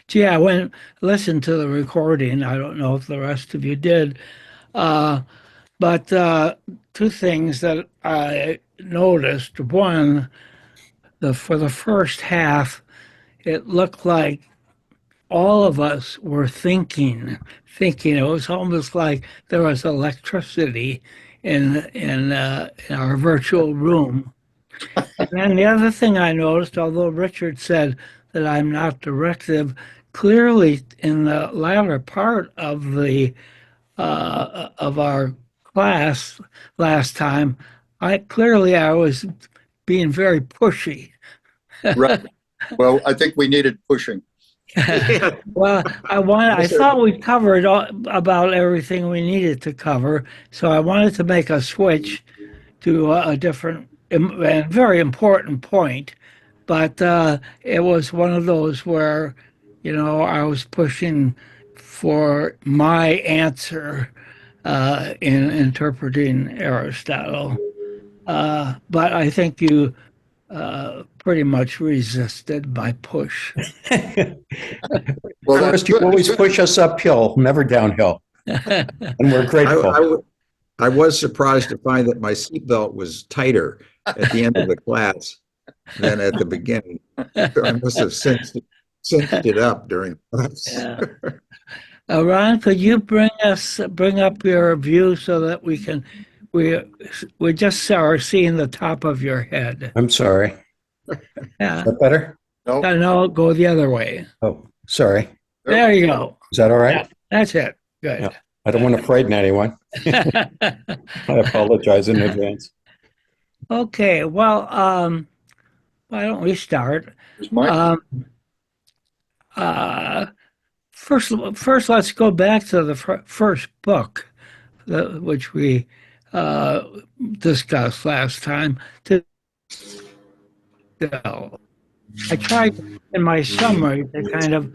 Gee, I went listened to the recording. I don't know if the rest of you did. Uh, but two things that I noticed. One, for the first half, it looked like all of us were thinking. It was almost like there was electricity in our virtual room. And then the other thing I noticed, although Richard said that I'm not directive, clearly in the latter part of our class last time, I was being very pushy. Right. Well, I think we needed pushing. Yeah. Well, I thought we covered about everything we needed to cover, so I wanted to make a switch to a different and very important point. But it was one of those where, I was pushing for my answer in interpreting Aristotle. But I think you pretty much resisted my push. Well, that's First, you good. always push us uphill, never downhill, and we're I, grateful. I was surprised to find that my seatbelt was tighter at the end of the class than at the beginning. So I must have cinched it up during class. Yeah. Ron, could you bring up your view so that we we just are seeing the top of your head. I'm sorry. Yeah. Is that better? No, No, go the other way. Oh, sorry. There you go. Is that all right? Yeah, that's it. Good. Yeah. I don't want to frighten anyone. I apologize in advance. Okay, well, why don't we start? it's my Um, uh, first, let's go back to the first book, which we uh, discussed last time. To I tried in my summary to kind of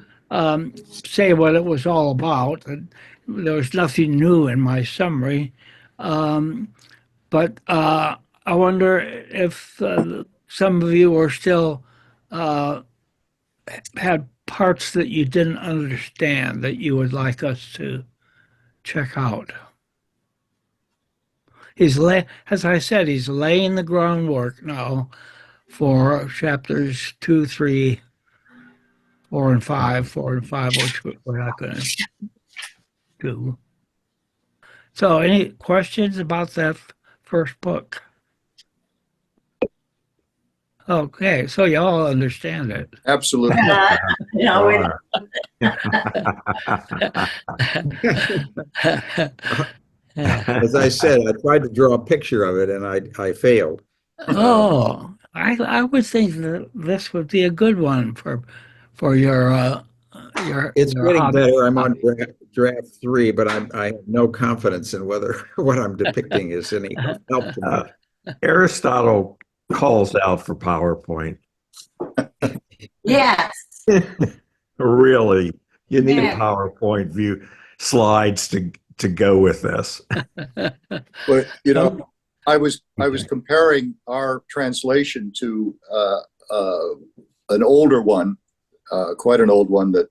say what it was all about. And there was nothing new in my summary, um, but I wonder if some of you are still uh, had parts that you didn't understand that you would like us to check out. As I said, he's laying the groundwork now for chapters 2, 3, 4 and 5, which we're not going to do. So, any questions about that first book? Okay, so you all understand it. absolutely. No, As I said, I tried to draw a picture of it and I failed. Oh, I would think that this would be a good one for It's your getting hobby. better. I'm on draft 3, but I have no confidence in whether what I'm depicting is any help to me. Aristotle calls out for PowerPoint. yes. Really, you need Yeah. a PowerPoint view slides to go with this. But I was comparing our translation to an older one, quite an old one that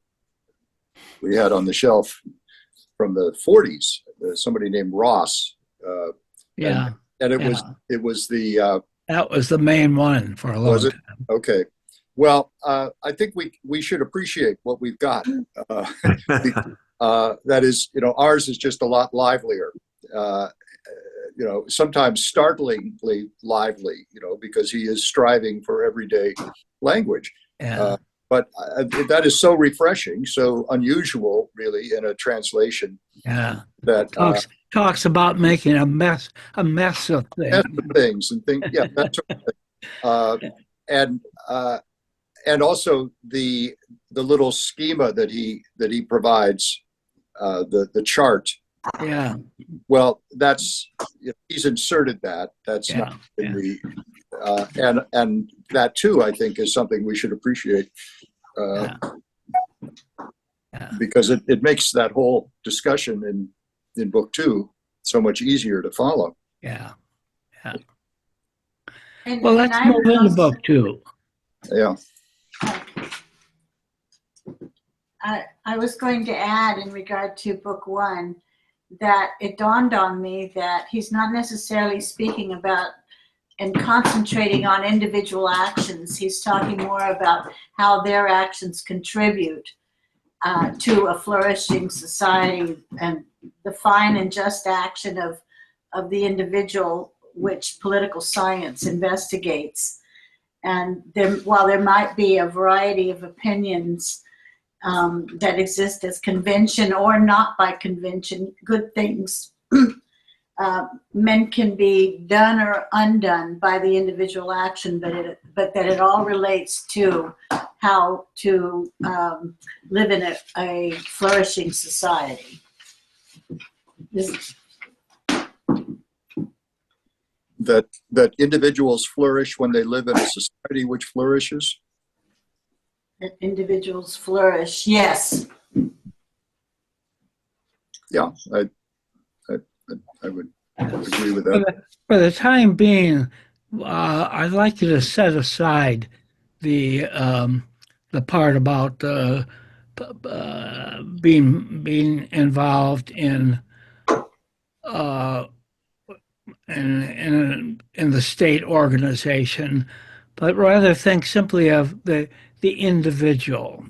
we had on the shelf from the 40s. Somebody named Ross, Yeah, and it yeah. was the That was the main one for a long was it? time. Okay. Well, I think we should appreciate what we've got. That is, ours is just a lot livelier. Sometimes startlingly lively. Because he is striving for everyday language. Yeah, But that is so refreshing, so unusual, really, in a translation yeah. that Talks about making a mess of things. and things. Yeah, that's and also the little schema that he provides, the chart. Yeah, Well, that's he's inserted that. That's yeah, not in yeah. the and that too, I think, is something we should appreciate Yeah. Yeah. because it makes that whole discussion in book 2 so much easier to follow. Yeah. And, Well, and let's I move would into also- book 2. Yeah. I was going to add in regard to book one that it dawned on me that he's not necessarily speaking about and concentrating on individual actions. He's talking more about how their actions contribute to a flourishing society and the fine and just action of the individual, which political science investigates. And while there might be a variety of opinions that exist as convention or not by convention, good things men can be done or undone by the individual action, but that it all relates to how to live in a flourishing society. That individuals flourish when they live in a society which flourishes. That individuals flourish, yes. Yeah, I would agree with that. For the time being, I'd like you to set aside the part about being involved in the state organization, but rather think simply of the individual,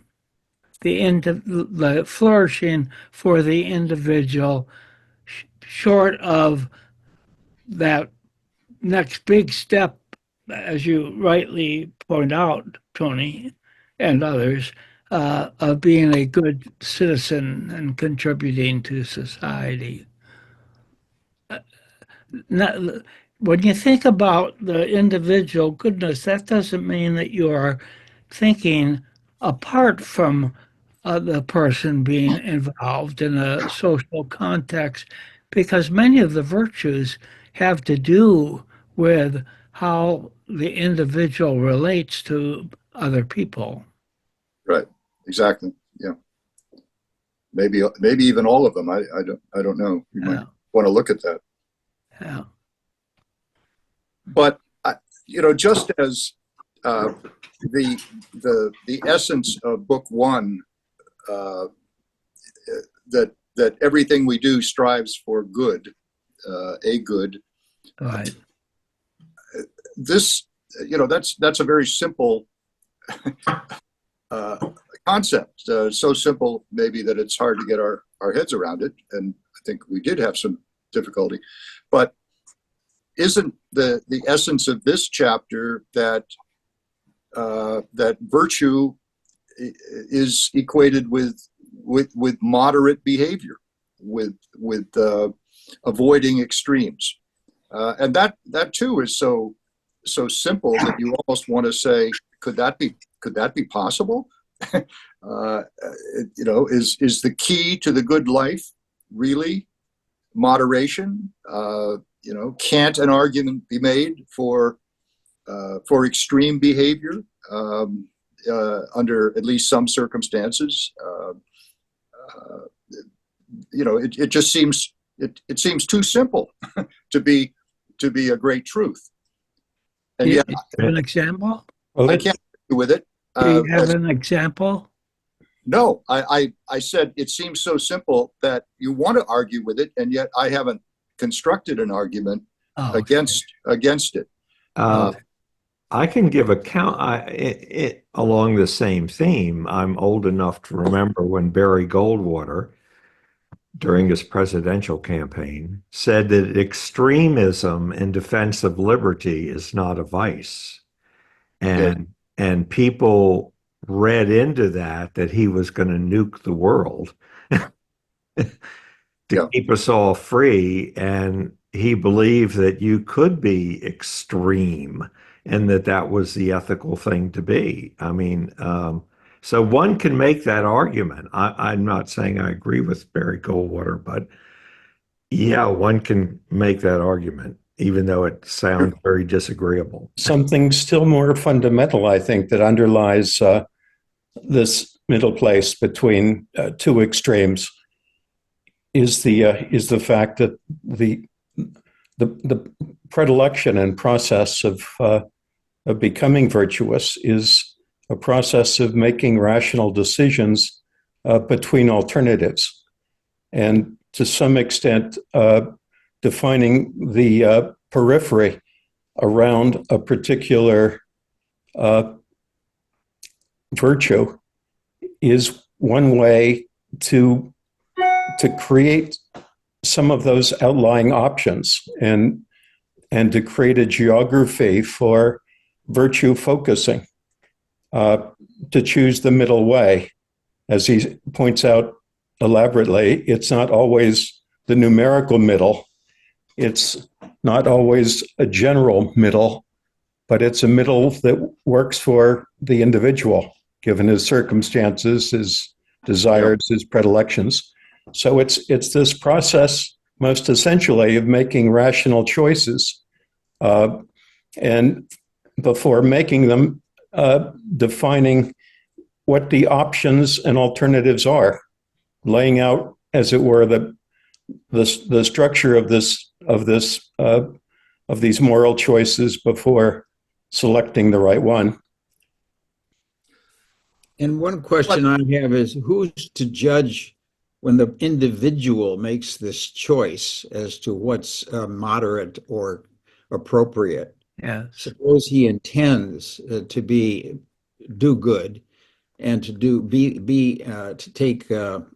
the flourishing for the individual, short of that next big step, as you rightly point out, Tony, and others, of being a good citizen and contributing to society. When you think about the individual, goodness, that doesn't mean that you are thinking apart from the person being involved in a social context, because many of the virtues have to do with how the individual relates to other people. Right. Exactly. Yeah. Maybe even all of them. I don't know. You might want to look at that. Yeah. But just as the essence of book one, that everything we do strives for good, a good. Right. This, that's a very simple concept. So simple, maybe, that it's hard to get our heads around it, and I think we did have some difficulty. But isn't the essence of this chapter that that virtue is equated with moderate behavior, with avoiding extremes, and that too is so simple that you almost want to say, could that be possible? Is the key to the good life really moderation? Can't an argument be made for extreme behavior under at least some circumstances? It just seems it seems too simple to be a great truth. And Do you yet, have an example? Well, I can't argue with it. Do you have an example? No, I said it seems so simple that you want to argue with it, and yet I haven't constructed an argument against it. I can give a count along the same theme. I'm old enough to remember when Barry Goldwater, during his presidential campaign, said that extremism in defense of liberty is not a vice. And people read into that he was going to nuke the world to keep us all free. And he believed that you could be extreme and that was the ethical thing to be. I mean, so one can make that argument. I'm not saying I agree with Barry Goldwater, but yeah, one can make that argument, even though it sounds very disagreeable. something still more fundamental, I think, that underlies this middle place between two extremes is the fact that the predilection and process of becoming virtuous is a process of making rational decisions between alternatives, and to some extent defining the periphery around a particular virtue is one way to create some of those outlying options and to create a geography for virtue focusing, to choose the middle way. As he points out elaborately, it's not always the numerical middle. It's not always a general middle, but it's a middle that works for the individual, given his circumstances, his desires, his predilections. So it's this process, most essentially, of making rational choices, and before making them, defining what the options and alternatives are, laying out, as it were, the structure of these moral choices before selecting the right one. And one question I have is, who's to judge when the individual makes this choice as to what's moderate or appropriate? Yes. Suppose he intends to do good and to take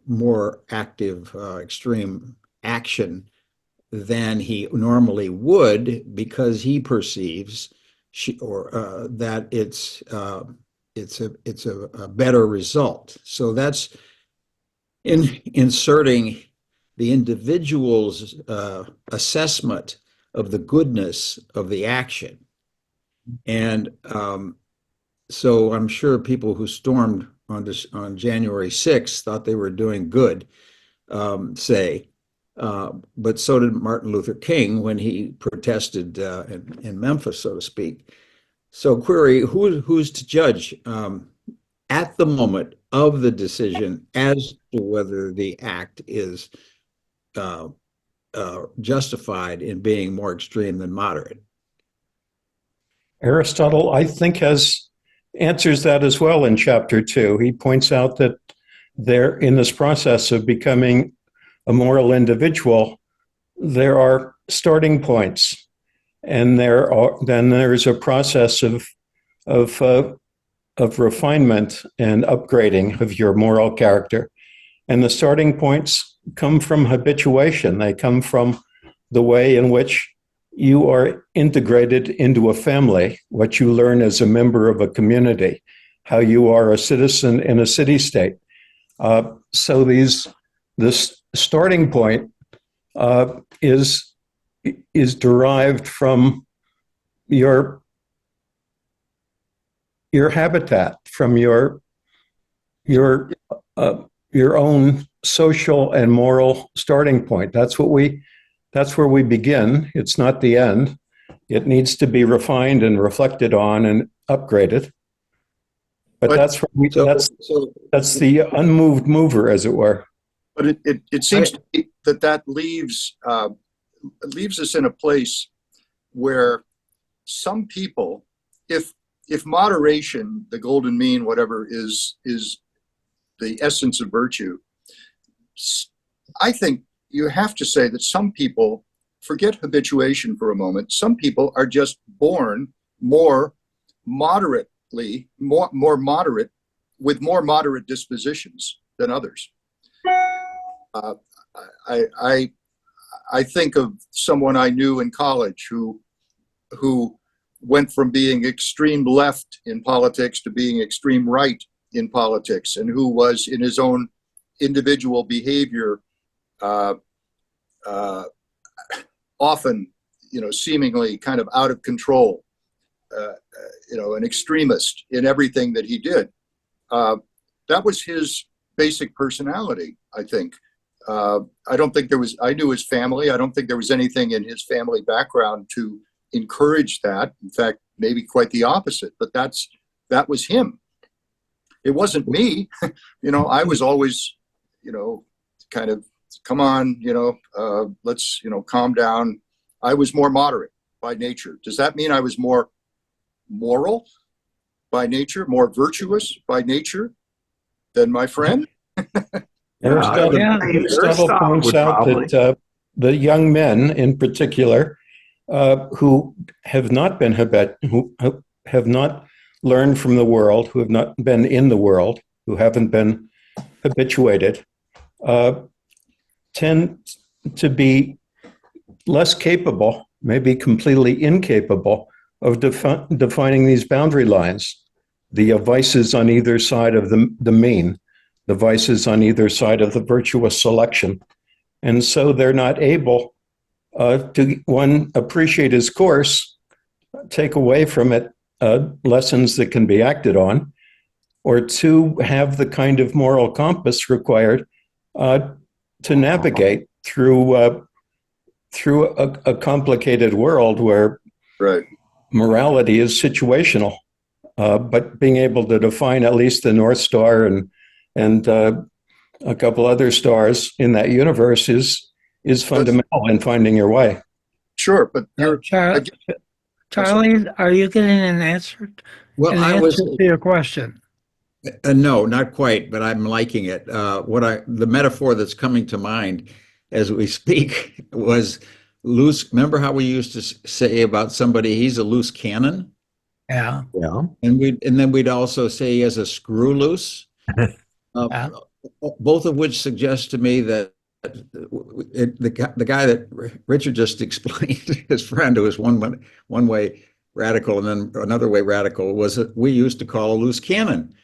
more active extreme action than he normally would, because he perceives that it's a better result. So that's inserting the individual's assessment of the goodness of the action. And so I'm sure people who stormed on January 6th thought they were doing good, but so did Martin Luther King when he protested in Memphis, so to speak. So query, who's to judge at the moment of the decision as to whether the act is justified in being more extreme than moderate? Aristotle, I think, answers that as well in chapter 2. He points out that there, in this process of becoming a moral individual, there are starting points, and then there's a process of refinement and upgrading of your moral character. And the starting points come from habituation. They come from the way in which you are integrated into a family, what you learn as a member of a community, how you are a citizen in a city-state. So this starting point is derived from your habitat, from your own social and moral starting point. That's where we begin. It's not the end. It needs to be refined and reflected on and upgraded. But that's the unmoved mover, as it were. But it seems to me that leaves us in a place where some people, if moderation, the golden mean, whatever, is the essence of virtue, I think you have to say that some people, forget habituation for a moment, some people are just born more moderate, with more moderate dispositions than others. I think of someone I knew in college who went from being extreme left in politics to being extreme right in politics, and who was, in his own individual behavior, often, seemingly kind of out of control, an extremist in everything that he did. That was his basic personality, I think. I don't think I knew his family. I don't think there was anything in his family background to encourage that. In fact, maybe quite the opposite, but that was him. It wasn't me. I was always, kind of, come on, let's, calm down. I was more moderate by nature. Does that mean I was more moral by nature, more virtuous by nature than my friend? Aristotle, Yeah. Aristotle points would out probably. that the young men, in particular, who have not been who have not learned from the world, who have not been in the world, who haven't been habituated, tend to be less capable, maybe completely incapable of defining these boundary lines, the vices on either side of the mean, the vices on either side of the virtuous selection. And so they're not able to, one, appreciate his course, take away from it lessons that can be acted on, or two, have the kind of moral compass required to navigate through a complicated world where Right. morality is situational. But being able to define at least the North Star and a couple other stars in that universe is fundamental in finding your way. Sure, but Charlie, are you getting an answer? Well, An I answer was to your question? no, not quite, but I'm liking it. The metaphor that's coming to mind as we speak was loose. Remember how we used to say about somebody, he's a loose cannon? Yeah. Yeah. And then we'd also say he has a screw loose. Yeah. Both of which suggest to me that the guy that Richard just explained, his friend who was one way radical and then another way radical, was that we used to call a loose cannon.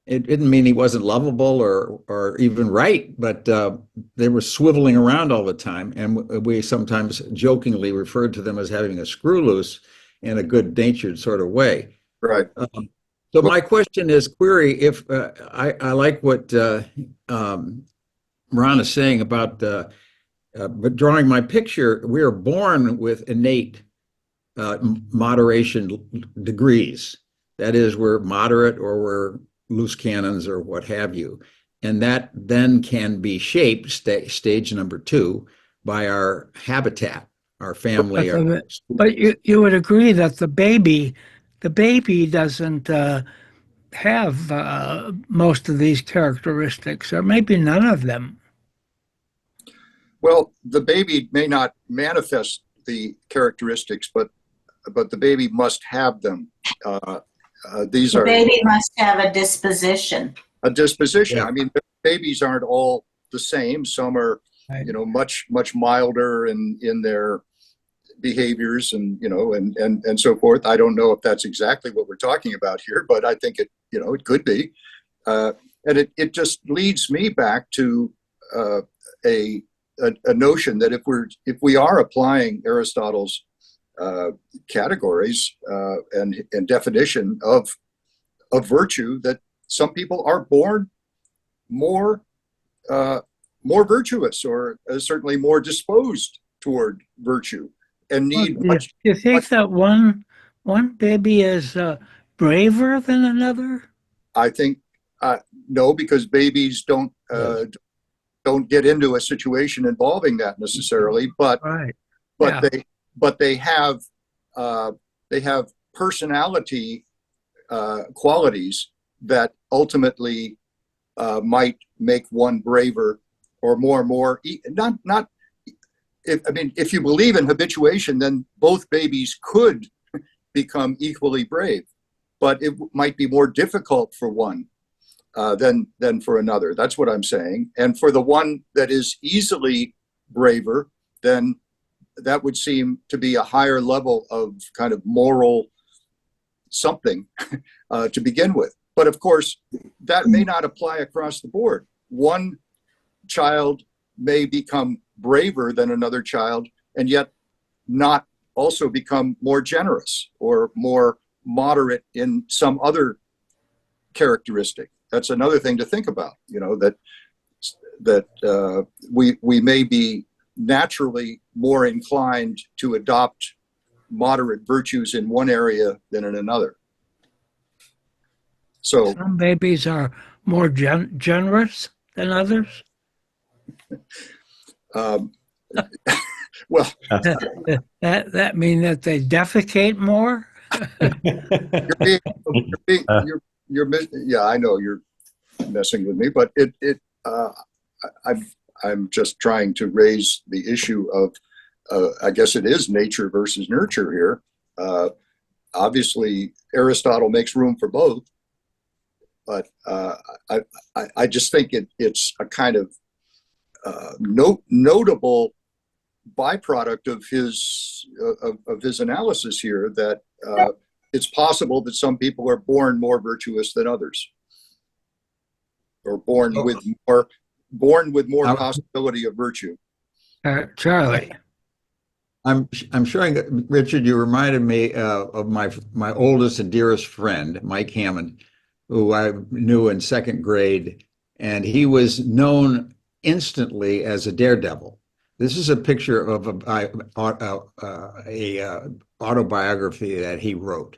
It didn't mean he wasn't lovable or even right, but they were swiveling around all the time, and we sometimes jokingly referred to them as having a screw loose in a good-natured sort of way. right. So my question is, query, if I like what Ron is saying about but drawing my picture, we are born with innate moderation degrees. That is, we're moderate or we're loose cannons or what have you. And that then can be shaped, stage number 2, by our habitat, our family. But you would agree that the baby doesn't have most of these characteristics, or maybe none of them. Well, the baby may not manifest the characteristics, but the baby must have them. These The are baby must have a disposition. a disposition. Yeah. I mean, babies aren't all the same. Some are, Right. much milder in their behaviors and so forth. I don't know if that's exactly what we're talking about here, but I think it could be. And it just leads me back to a notion that if we are applying Aristotle's categories and definition of virtue, that some people are born more virtuous, or certainly more disposed toward virtue, and need Do you think that one baby is braver than another? I think no, because babies don't get into a situation involving that necessarily, but Right. they have personality qualities that ultimately might make one braver or more. Not. If you believe in habituation, then both babies could become equally brave, but it might be more difficult for one than for another. That's what I'm saying. And for the one that is easily braver, then that would seem to be a higher level of kind of moral something to begin with. But of course, that may not apply across the board. One child may become braver than another child, and yet not also become more generous or more moderate in some other characteristic. That's another thing to think about, that we may be naturally more inclined to adopt moderate virtues in one area than in another. So Some babies are more generous than others. well, That mean that they defecate more? yeah, I know you're messing with me, but uh, I'm just trying to raise the issue of, I guess it is nature versus nurture here. Obviously, Aristotle makes room for both, but I just think it's a kind of notable byproduct of his analysis here that it's possible that some people are born more virtuous than others, or born with more possibility of virtue. Charlie. I'm showing that, Richard, you reminded me of my oldest and dearest friend, Mike Hammond, who I knew in second grade, and he was known instantly as a daredevil. This is a picture of a autobiography that he wrote.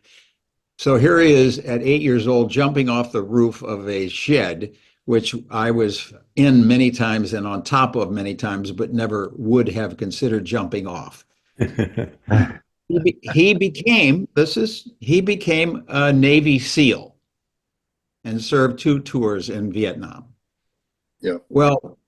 So here he is at 8 years old, jumping off the roof of a shed, which I was in many times and on top of many times, but never would have considered jumping off. He became a Navy SEAL and served 2 tours in Vietnam. Yeah. Well,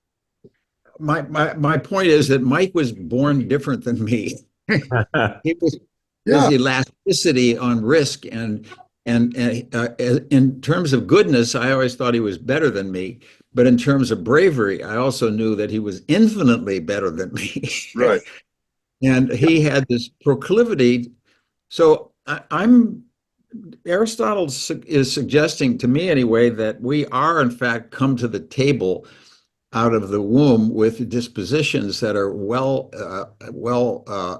my point is that Mike was born different than me. He was his elasticity on risk and in terms of goodness, I always thought he was better than me. But in terms of bravery, I also knew that he was infinitely better than me. Right. And he had this proclivity. So Aristotle is suggesting to me anyway that we are in fact come to the table out of the womb with dispositions that are well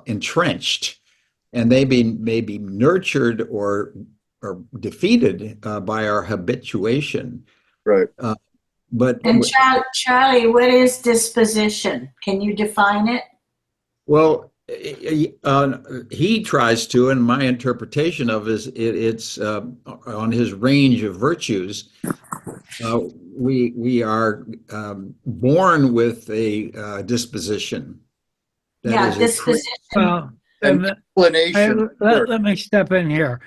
entrenched, and they may be nurtured or defeated by our habituation. Right. And Charlie, what is disposition? Can you define it? Well, he tries to, and my interpretation of it's on his range of virtues. We are born with a disposition. Disposition. Well, inclination. let me step in here.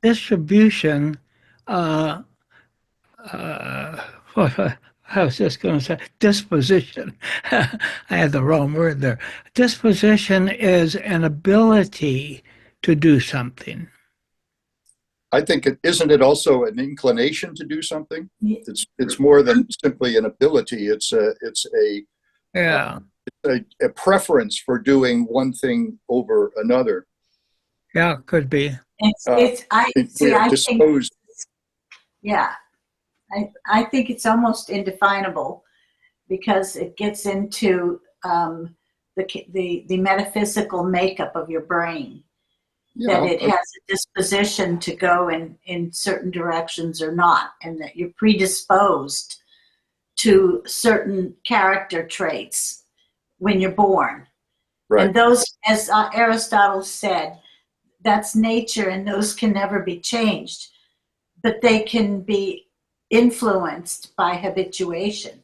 Distribution. What I was just going to say, disposition. I had the wrong word there. Disposition is an ability to do something. I think isn't it also an inclination to do something? It's more than simply an ability. It's a preference for doing one thing over another. Yeah, could be. I think it's almost indefinable because it gets into the metaphysical makeup of your brain. That it has a disposition to go in certain directions or not, and that you're predisposed to certain character traits when you're born. Right. And those, as Aristotle said, that's nature, and those can never be changed, but they can be influenced by habituation.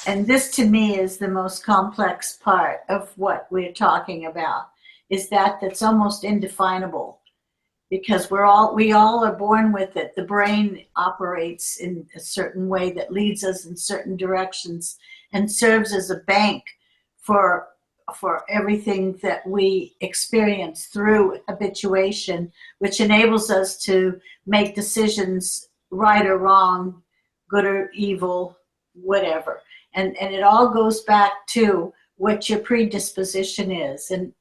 And this, to me, is the most complex part of what we're talking about, is that's almost indefinable, because we all are born with it. The brain operates in a certain way that leads us in certain directions and serves as a bank for everything that we experience through habituation, which enables us to make decisions, right or wrong, good or evil, whatever. And it all goes back to what your predisposition is and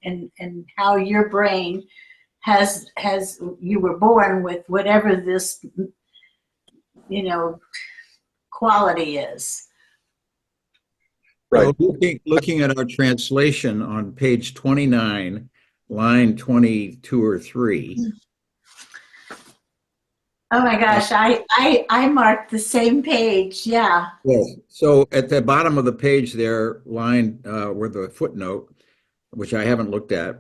how your brain has you were born with whatever this quality is. Right. So looking at our translation on page 29, line 22 or 3. Oh my gosh, I marked the same page. Yeah. Yes. So at the bottom of the page there, line where the footnote, which I haven't looked at,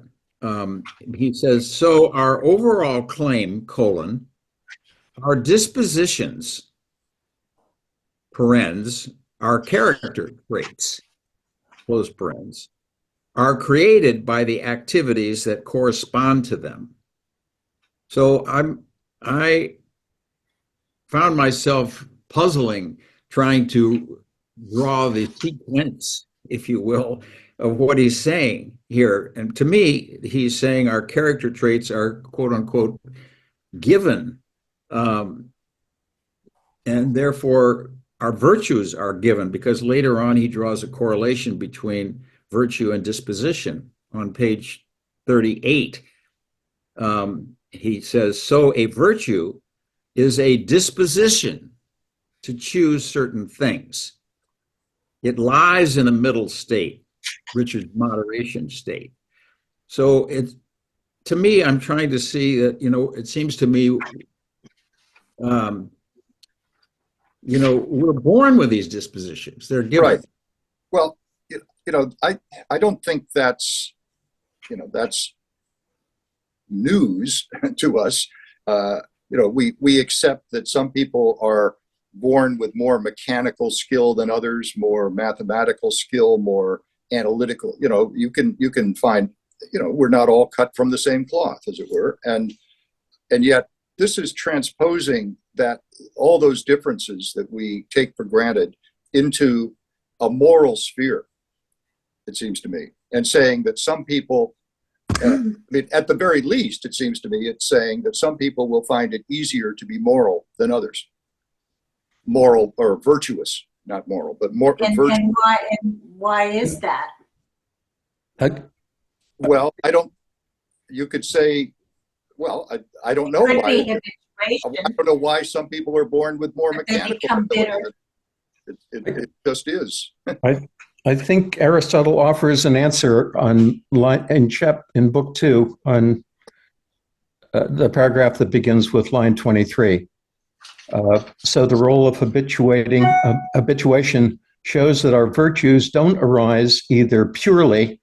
he says, so our overall claim, our dispositions, parens, our character traits, close parens, are created by the activities that correspond to them. So I found myself puzzling trying to draw the sequence, if you will, of what he's saying here. And to me, he's saying our character traits are quote unquote given. And therefore our virtues are given, because later on he draws a correlation between virtue and disposition on page 38. He says, so a virtue is a disposition to choose certain things. It lies in a middle state, Richard's moderation state. So it's, to me, I'm trying to see that, it seems to me, we're born with these dispositions. They're given. Right. Well, I don't think that's news to us. We accept that some people are born with more mechanical skill than others, more mathematical skill, more analytical. You can find, we're not all cut from the same cloth, as it were, and yet this is transposing that all those differences that we take for granted into a moral sphere, it seems to me, and saying that some people, at the very least, it seems to me, it's saying that some people will find it easier to be moral than others. Moral or virtuous, not moral, but more virtuous. And why is that? Well, you could say, well, I don't know Could why. be habituation. I don't know why some people are born with more But they mechanical become ability. bitter. It just is. I think Aristotle offers an answer on in book 2 on the paragraph that begins with line 23. So the role of habituation shows that our virtues don't arise either purely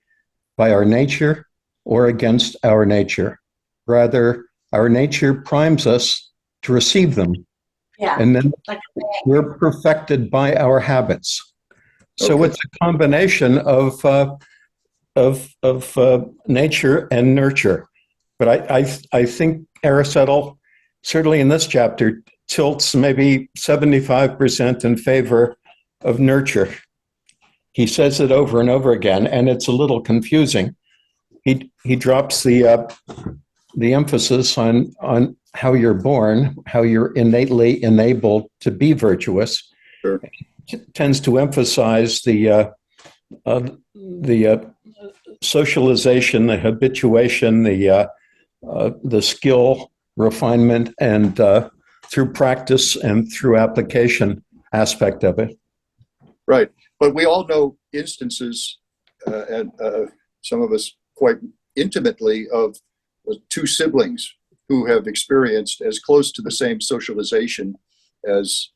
by our nature or against our nature. Rather, our nature primes us to receive them. Yeah. And then Like we're perfected by our habits. So Okay. it's a combination of nature and nurture. But I think Aristotle, certainly in this chapter, tilts maybe 75% in favor of nurture. He says it over and over again, and it's a little confusing. He drops the emphasis on how you're born, how you're innately enabled to be virtuous. Sure. Tends to emphasize the socialization, the habituation, the skill, refinement, and through practice and through application aspect of it. Right. But we all know instances, and some of us quite intimately, of two siblings who have experienced as close to the same socialization as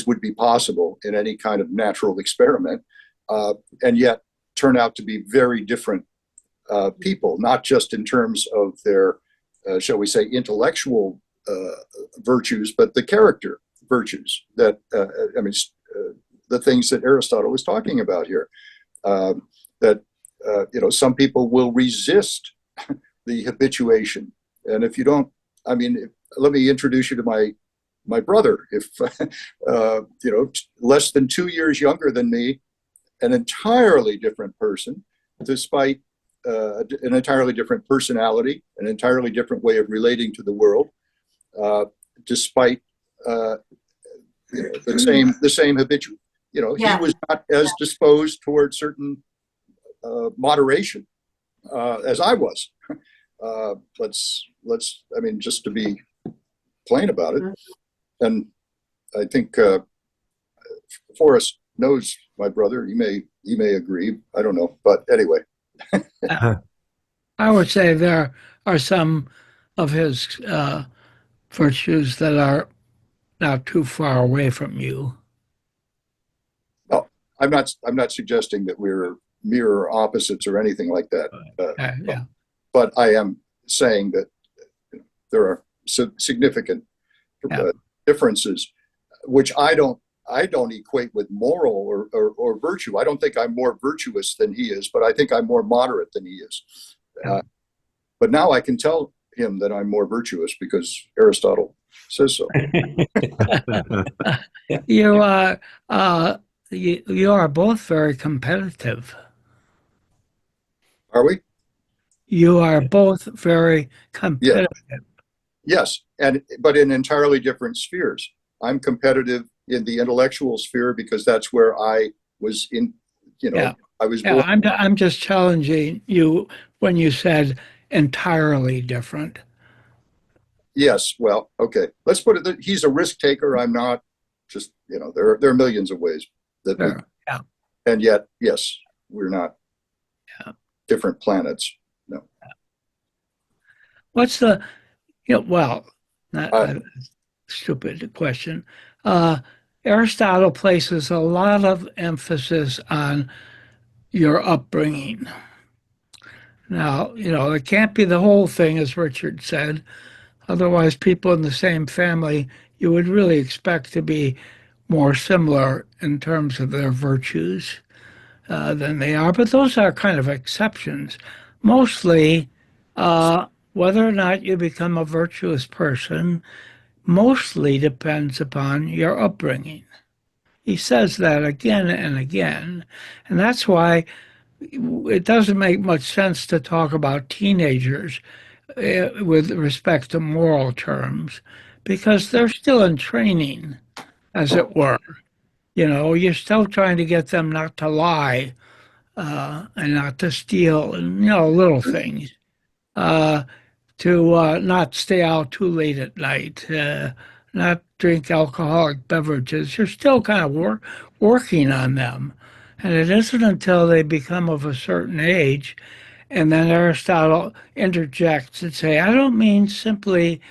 would be possible in any kind of natural experiment, and yet turn out to be very different people, not just in terms of their, shall we say, intellectual virtues, but the character virtues that, the things that Aristotle was talking about here, that, some people will resist the habituation. And if you don't, let me introduce you to my brother, if, less than 2 years younger than me, an entirely different person, despite an entirely different personality, an entirely different way of relating to the world, despite the same habitual. Yeah. He was not as disposed towards certain moderation as I was. Just to be plain about it. And I think Forrest knows my brother. He may agree. I don't know, but anyway. I would say there are some of his virtues that are not too far away from you. No, I'm not suggesting that we're mirror opposites or anything like that. Yeah. But I am saying that there are significant differences, which I don't equate with moral or virtue. I don't think I'm more virtuous than he is, but I think I'm more moderate than he is. But now I can tell him that I'm more virtuous because Aristotle says so. You are you are both very competitive. Are we? You are both very Yeah. competitive. Yes, but in entirely different spheres. I'm competitive in the intellectual sphere because that's where I was in. Yeah. I was Yeah, born. I'm just challenging you when you said entirely different. Yes, well, okay. Let's put it that he's a risk taker. I'm not. Just there are millions of ways that we, Sure. Yeah. and yet, yes, we're not Yeah. different planets. No. What's the well, not Uh, a stupid question. Uh, Aristotle places a lot of emphasis on your upbringing. Now, it can't be the whole thing, as Richard said. Otherwise, people in the same family, you would really expect to be more similar in terms of their virtues than they are. But those are kind of exceptions. Mostly, whether or not you become a virtuous person mostly depends upon your upbringing. He says that again and again. And that's why it doesn't make much sense to talk about teenagers with respect to moral terms because they're still in training, as it were. You're still trying to get them not to lie and not to steal and, little things. Uh, to not stay out too late at night, not drink alcoholic beverages. You're still kind of working on them. And it isn't until they become of a certain age, and then Aristotle interjects and say, I don't mean simply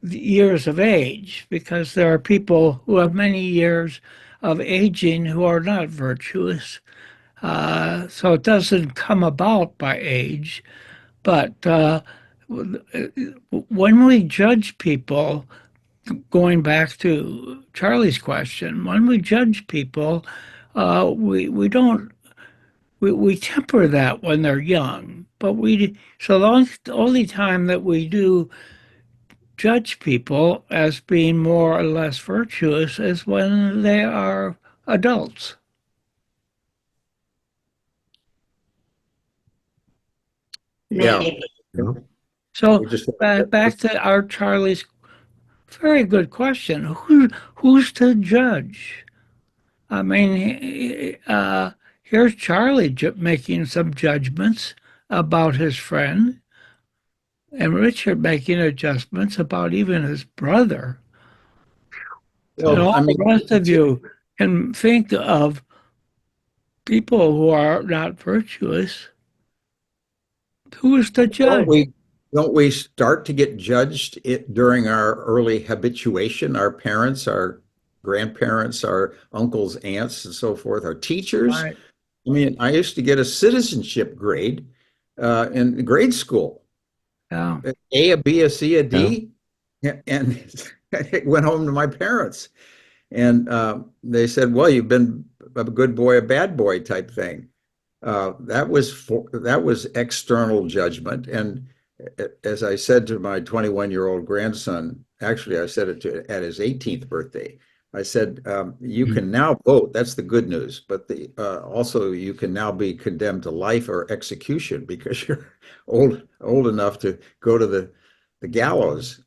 the years of age, because there are people who have many years of aging who are not virtuous. So it doesn't come about by age. But when we judge people, going back to Charlie's question, when we judge people, we don't we temper that when they're young. But the only time that we do judge people as being more or less virtuous is when they are adults. Yeah. So We just back to our Charlie's very good question. Who's to judge? I mean, here's Charlie making some judgments about his friend, and Richard making adjustments about even his brother. And well, all I the mean, rest of you can think of people who are not virtuous. Who is to don't judge? we don't we start to get judged during our early habituation? Our parents, our grandparents, our uncles, aunts, and so forth, our teachers. Right. I mean, I used to get a citizenship grade in grade school. Yeah. A B, a C, a Yeah. D, and it went home to my parents, and they said, "Well, you've been a good boy, a bad boy," type thing. That was external judgment, and as I said to my 21-year-old grandson, actually, I said it at his 18th birthday. I said, "You can now vote. That's the good news, but also you can now be condemned to life or execution because you're old enough to go to the gallows."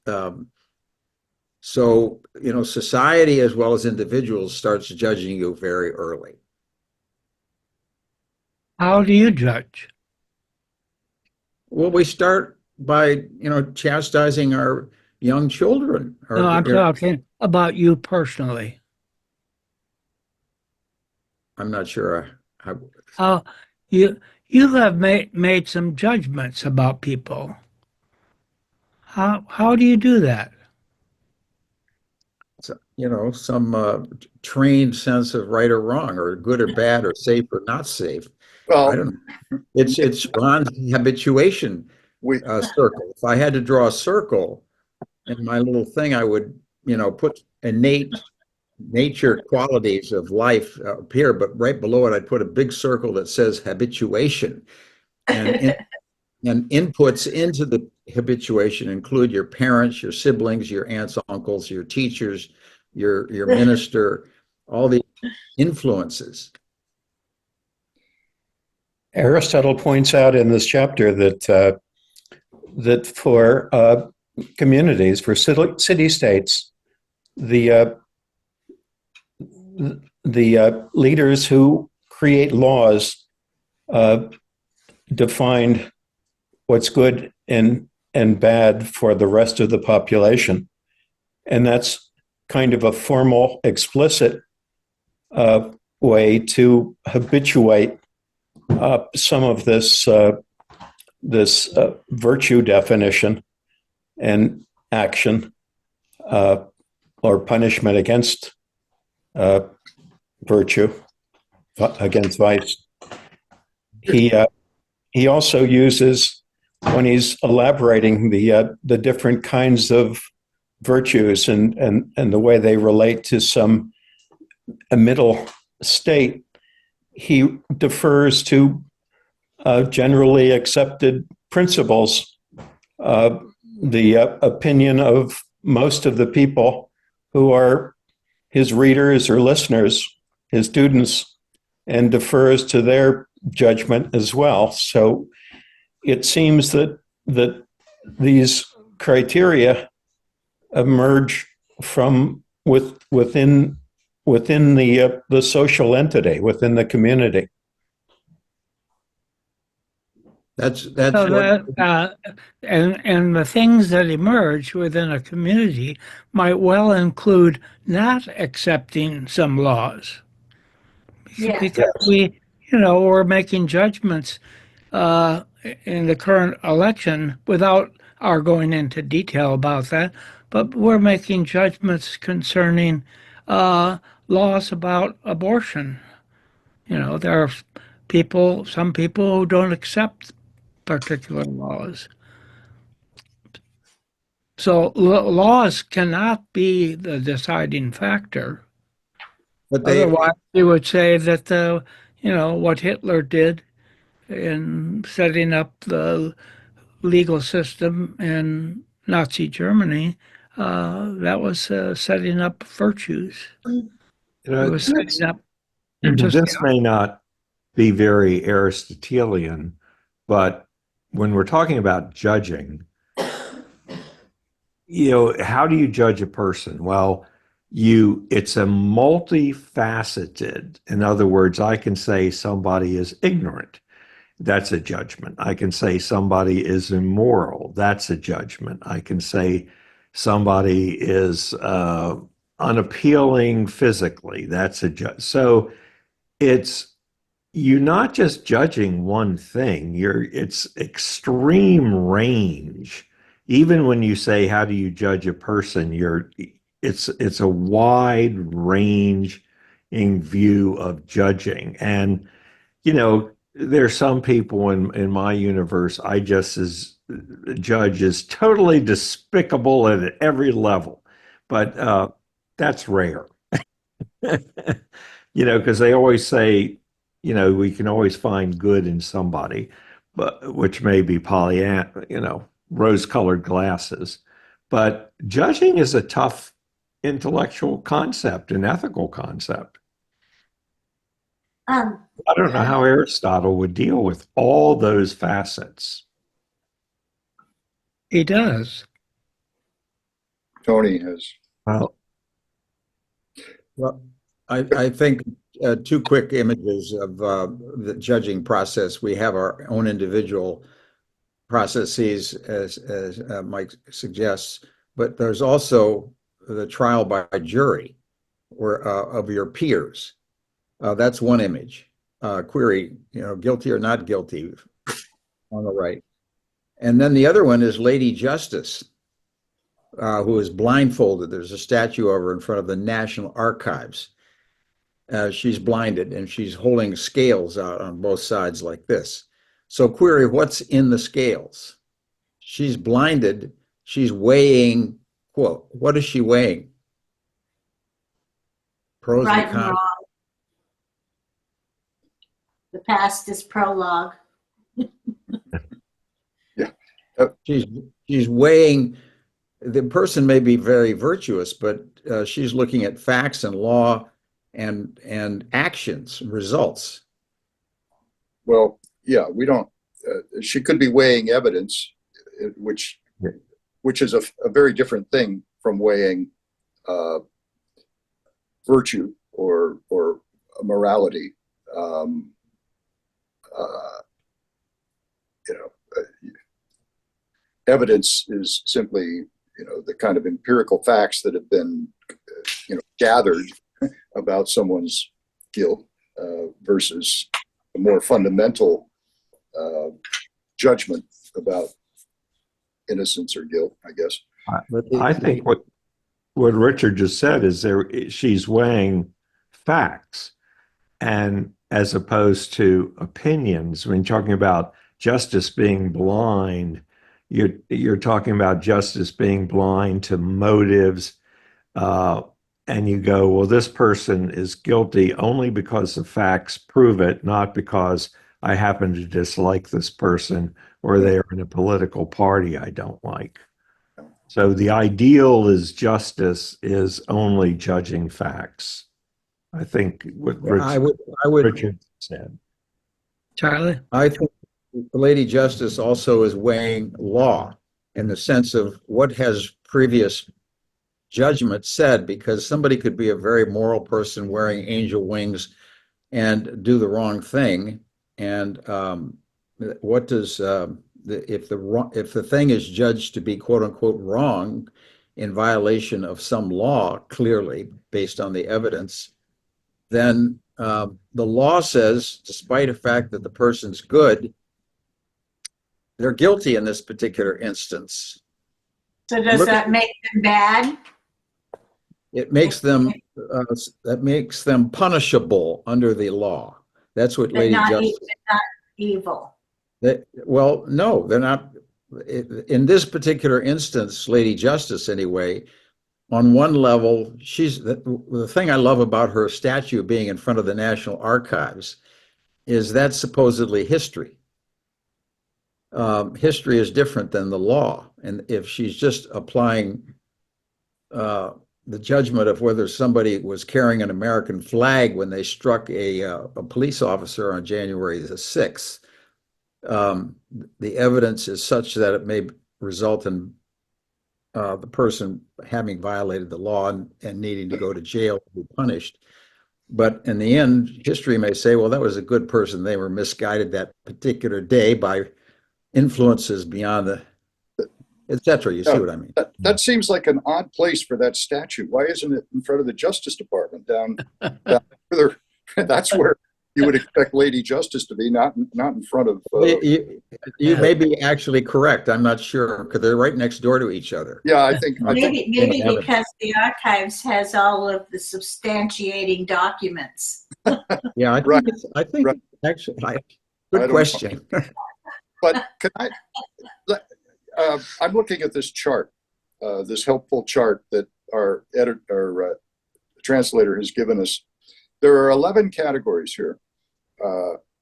So, society as well as individuals starts judging you very early. How do you judge? Well, we start by, chastising our young children. No, Or I'm talking about you personally. I'm not sure how. How you have made some judgments about people. How do you do that? Some trained sense of right or wrong, or good or bad, or safe or not safe. I Well, don't know. It's Ron's habituation we circle. If I had to draw a circle in my little thing, I would, put innate nature qualities of life up here, but right below it, I'd put a big circle that says habituation and inputs into habituation include your parents, your siblings, your aunts, uncles, your teachers, your minister, all the influences. Aristotle points out in this chapter that that for communities, for city states, the leaders who create laws define what's good and bad for the rest of the population, and that's kind of a formal, explicit way to habituate some of this virtue definition and action or punishment against virtue, against vice. He also uses, when he's elaborating the different kinds of virtues and the way they relate to a middle state, he defers to generally accepted principles, the opinion of most of the people who are his readers or listeners, his students, and defers to their judgment as well. So it seems that these criteria emerge from within the social entity, within the community. That's So what, and the things that emerge within a community might well include not accepting some laws, Yeah. because we're making judgments uh, in the current election without our going into detail about that, but we're making judgments concerning laws about abortion. There are some people who don't accept particular laws. So laws cannot be the deciding factor. but Otherwise, you would say that what Hitler did in setting up the legal system in Nazi Germany, that was setting up virtues. You It know, was setting up just this may not be very Aristotelian, but when we're talking about judging, how do you judge a person? Well, it's a multifaceted. In other words, I can say somebody is ignorant. That's a judgment. I can say somebody is immoral. That's a judgment. I can say somebody is unappealing physically. That's a judgment. So it's you're not just judging one thing. It's extreme range. Even when you say how do you judge a person, it's a wide range in view of judging. And there's some people in my universe I just judge as totally despicable at every level, but that's rare. Because they always say, we can always find good in somebody, but which may be Pollyanna, rose-colored glasses. But judging is a tough intellectual concept, an ethical concept. Um, I don't know how Aristotle would deal with all those facets. he does. Tony has. Well, well, I think two quick images of the judging process. We have our own individual processes, as Mike suggests, but there's also the trial by jury or of your peers. That's one image. Query, guilty or not guilty on the right. And then the other one is Lady Justice, who is blindfolded. There's a statue of her in front of the National Archives. She's blinded and she's holding scales out on both sides like this. So query, what's in the scales? She's blinded. She's weighing, quote, what is she weighing? Pros right and and cons. wrong. The past is prologue. She's she's weighing, the person may be very virtuous, but she's looking at facts and law and actions, results. Well, yeah, we don't. She could be weighing evidence, which is a very different thing from weighing virtue or morality. You know, evidence is simply, the kind of empirical facts that have been, gathered about someone's guilt versus a more fundamental judgment about innocence or guilt, I guess. I think what Richard just said is she's weighing facts, and as opposed to opinions. When talking about justice being blind, you're talking about justice being blind to motives, and you go, well, this person is guilty only because the facts prove it, not because I happen to dislike this person or they are in a political party I don't like. So the ideal is justice is only judging facts. I think what Richard said. Charlie? I think the Lady Justice also is weighing law in the sense of what has previous judgment said, because somebody could be a very moral person wearing angel wings and do the wrong thing. And what does if the thing is judged to be quote unquote wrong in violation of some law, clearly based on the evidence, then the law says, despite the fact that the person's good, they're guilty in this particular instance. So does that make them bad? It makes them that makes them punishable under the law. That's what Lady Justice. Not evil. Well, no, they're not. In this particular instance, Lady Justice, anyway, on one level, she's the thing I love about her statue being in front of the National Archives is that's supposedly history. History is different than the law, and if she's just applying the judgment of whether somebody was carrying an American flag when they struck a police officer on January the 6th, the evidence is such that it may result in the person having violated the law and needing to go to jail to be punished. But in the end, history may say, well, that was a good person. They were misguided that particular day by influences beyond the, et cetera. You see what I mean? That seems like an odd place for that statue. Why isn't it in front of the Justice Department down further? That's where you would expect Lady Justice to be, not in front of. You may be actually correct. I'm not sure because they're right next door to each other. Yeah, I think Maybe because the archives has all of the substantiating documents. Yeah, I think actually, good question. But can I'm looking at this chart, this helpful chart that our translator has given us. There are 11 categories here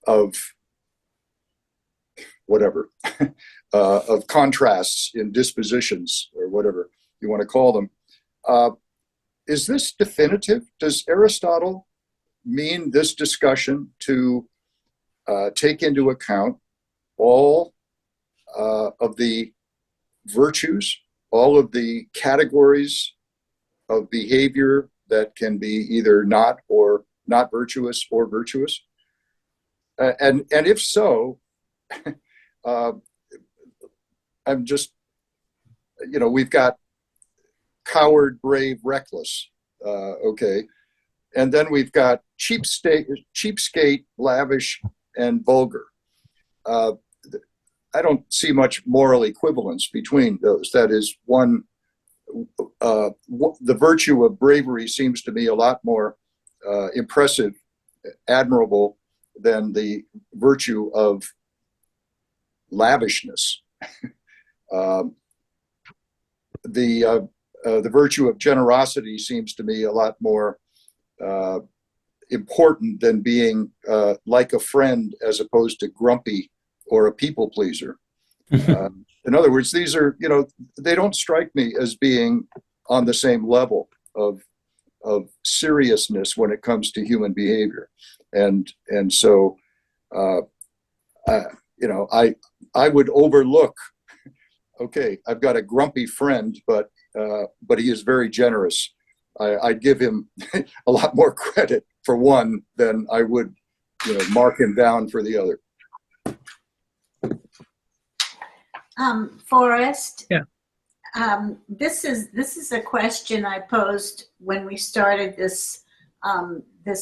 of whatever, of contrasts in dispositions or whatever you want to call them. Is this definitive? Does Aristotle mean this discussion to take into account all of the virtues, all of the categories of behavior that can be either not virtuous or virtuous? And if so, I'm just, we've got coward, brave, reckless, okay. And then we've got cheapskate, lavish, and vulgar. I don't see much moral equivalence between those. That is, one, the virtue of bravery seems to me a lot more impressive, admirable than the virtue of lavishness. The virtue of generosity seems to me a lot more important than being like a friend as opposed to grumpy or a people pleaser. in other words, these are, they don't strike me as being on the same level of seriousness when it comes to human behavior. And so, I would overlook, okay, I've got a grumpy friend, but he is very generous. I'd give him a lot more credit for one than I would, mark him down for the other. Forrest. Yeah. This is a question I posed when we started this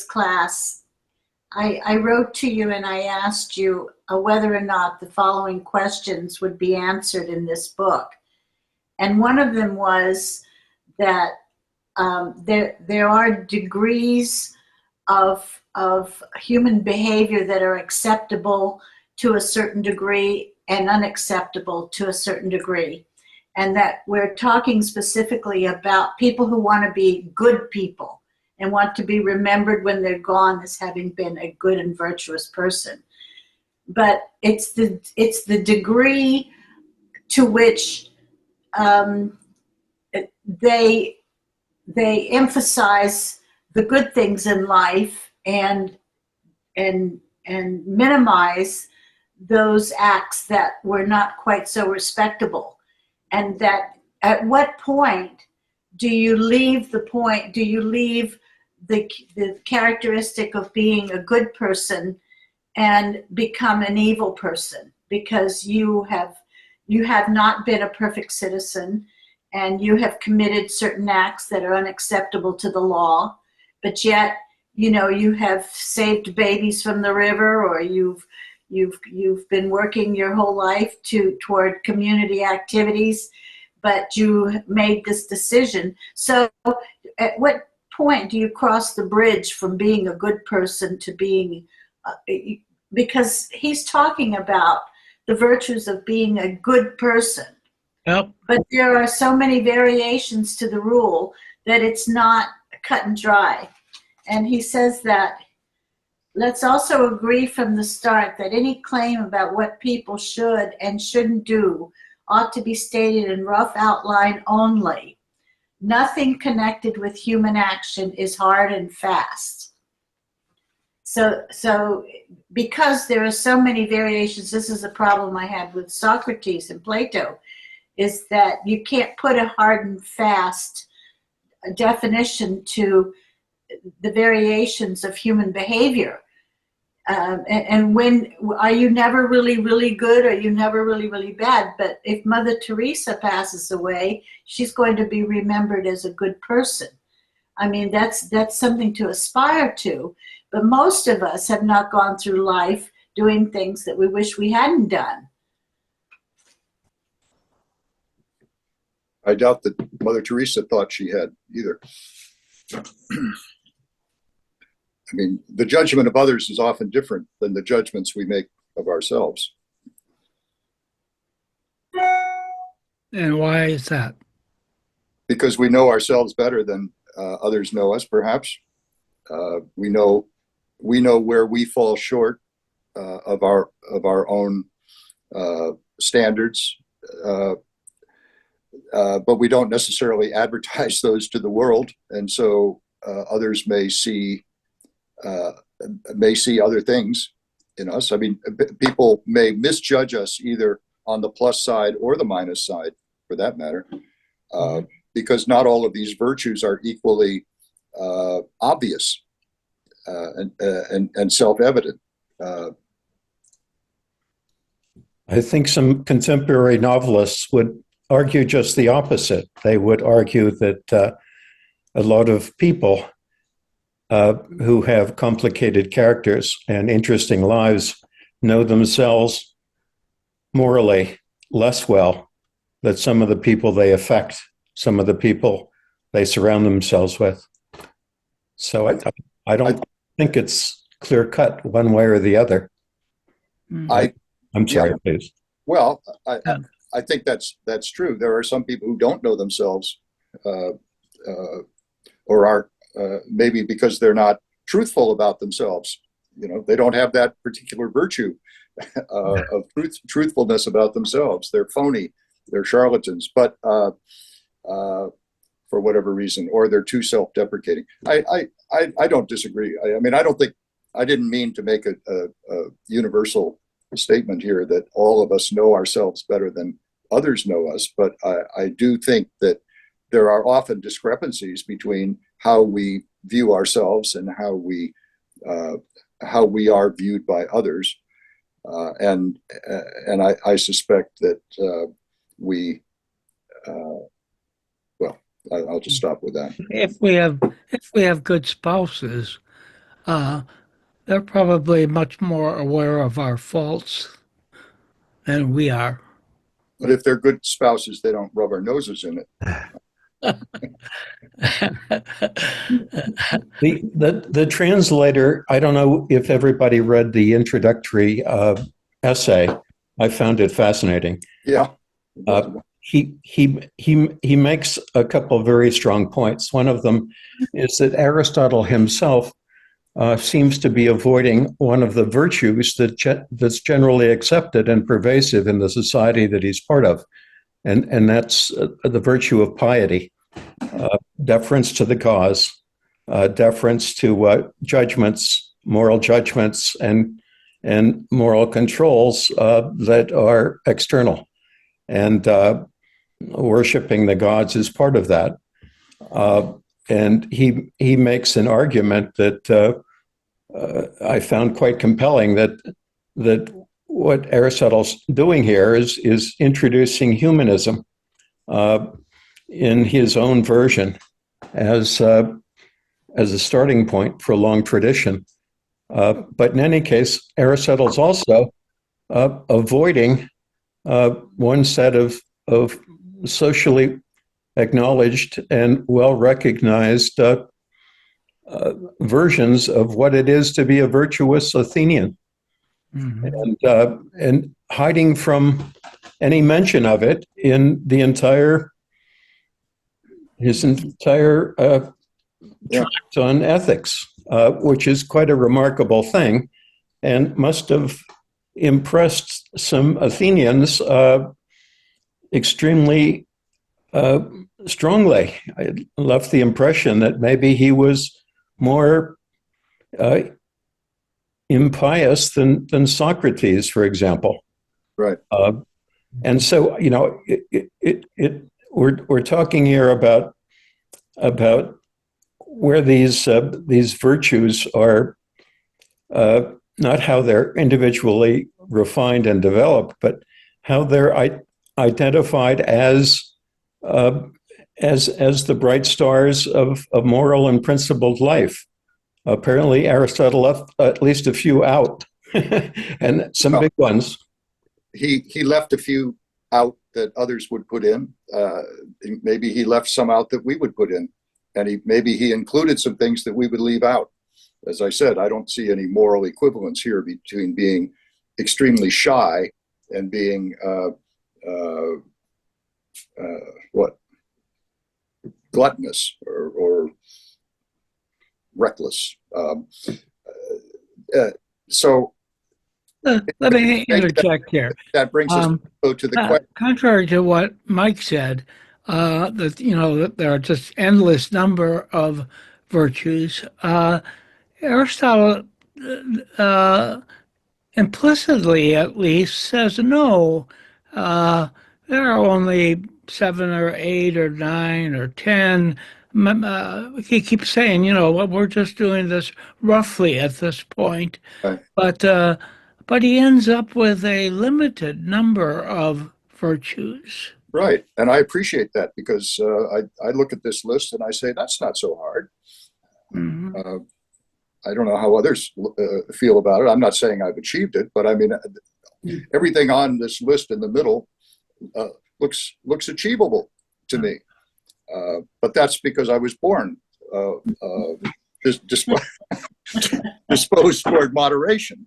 class. I wrote to you and I asked you whether or not the following questions would be answered in this book. And one of them was that there are degrees of human behavior that are acceptable to a certain degree and unacceptable to a certain degree. And that we're talking specifically about people who want to be good people and want to be remembered when they're gone as having been a good and virtuous person. But it's the degree to which they emphasize the good things in life and minimize those acts that were not quite so respectable. And that at what point do you leave the characteristic of being a good person and become an evil person, because you have not been a perfect citizen and you have committed certain acts that are unacceptable to the law, but yet you have saved babies from the river, or you've been working your whole life toward community activities, but you made this decision. So at what point do you cross the bridge from being a good person to being, because he's talking about the virtues of being a good person. Yep. But there are so many variations to the rule that it's not cut and dry. And he says that let's also agree from the start that any claim about what people should and shouldn't do ought to be stated in rough outline only. Nothing connected with human action is hard and fast. So because there are so many variations, this is a problem I had with Socrates and Plato, is that you can't put a hard and fast definition to the variations of human behavior. And when are you never really, really good, or you never really, really bad? But if Mother Teresa passes away, she's going to be remembered as a good person. I mean, that's something to aspire to. But most of us have not gone through life doing things that we wish we hadn't done. I doubt that Mother Teresa thought she had either. I mean, the judgment of others is often different than the judgments we make of ourselves. And why is that? Because we know ourselves better than others know us, perhaps. We know where we fall short of our own standards, but we don't necessarily advertise those to the world, and so others may see other things in us. I mean, people may misjudge us either on the plus side or the minus side, for that matter, because not all of these virtues are equally obvious and self-evident. I think some contemporary novelists would argue just the opposite. They would argue that a lot of people who have complicated characters and interesting lives know themselves morally less well than some of the people they affect, some of the people they surround themselves with. So I don't think it's clear cut one way or the other. I'm sorry, Yeah. please. Well, I think that's true. There are some people who don't know themselves, or are maybe because they're not truthful about themselves. They don't have that particular virtue of truthfulness about themselves. They're phony, they're charlatans, but for whatever reason, or they're too self-deprecating. I don't disagree. I mean, I didn't mean to make a universal statement here that all of us know ourselves better than others know us, but I do think that there are often discrepancies between how we view ourselves and how we are viewed by others, and I suspect that we. Well, I'll just stop with that. If we have good spouses, they're probably much more aware of our faults than we are. But if they're good spouses, they don't rub our noses in it. The translator, I don't know if everybody read the introductory essay. I found it fascinating. Yeah. He makes a couple of very strong points. One of them is that Aristotle himself seems to be avoiding one of the virtues that's generally accepted and pervasive in the society that he's part of, and that's the virtue of piety, deference to the cause, deference to judgments, moral judgments, and moral controls that are external, and worshiping the gods is part of that. And he makes an argument that I found quite compelling, that what Aristotle's doing here is introducing humanism in his own version as a starting point for a long tradition. But in any case, Aristotle's also avoiding one set of socially acknowledged and well-recognized versions of what it is to be a virtuous Athenian, and hiding from any mention of it in his entire tract on ethics, which is quite a remarkable thing, and must have impressed some Athenians extremely strongly. I left the impression that maybe he was more impious than Socrates, for example. Right. And so, we're talking here about where these virtues are not how they're individually refined and developed, but how they're identified as the bright stars of moral and principled life. Apparently, Aristotle left at least a few out, and some big ones. He left a few out that others would put in. Maybe he left some out that we would put in, and maybe he included some things that we would leave out. As I said, I don't see any moral equivalence here between being extremely shy and being gluttonous or reckless. So let me interject here. that brings us to the question. Contrary to what Mike said, that there are just endless number of virtues. Aristotle, implicitly at least, says no. There are only 7 or 8 or 9 or 10. He keeps saying, we're just doing this roughly at this point, Right. but he ends up with a limited number of virtues. Right, and I appreciate that because I look at this list and I say that's not so hard. Mm-hmm. I don't know how others feel about it. I'm not saying I've achieved it, but I mean, everything on this list in the middle looks achievable to me. But that's because I was born disposed toward moderation.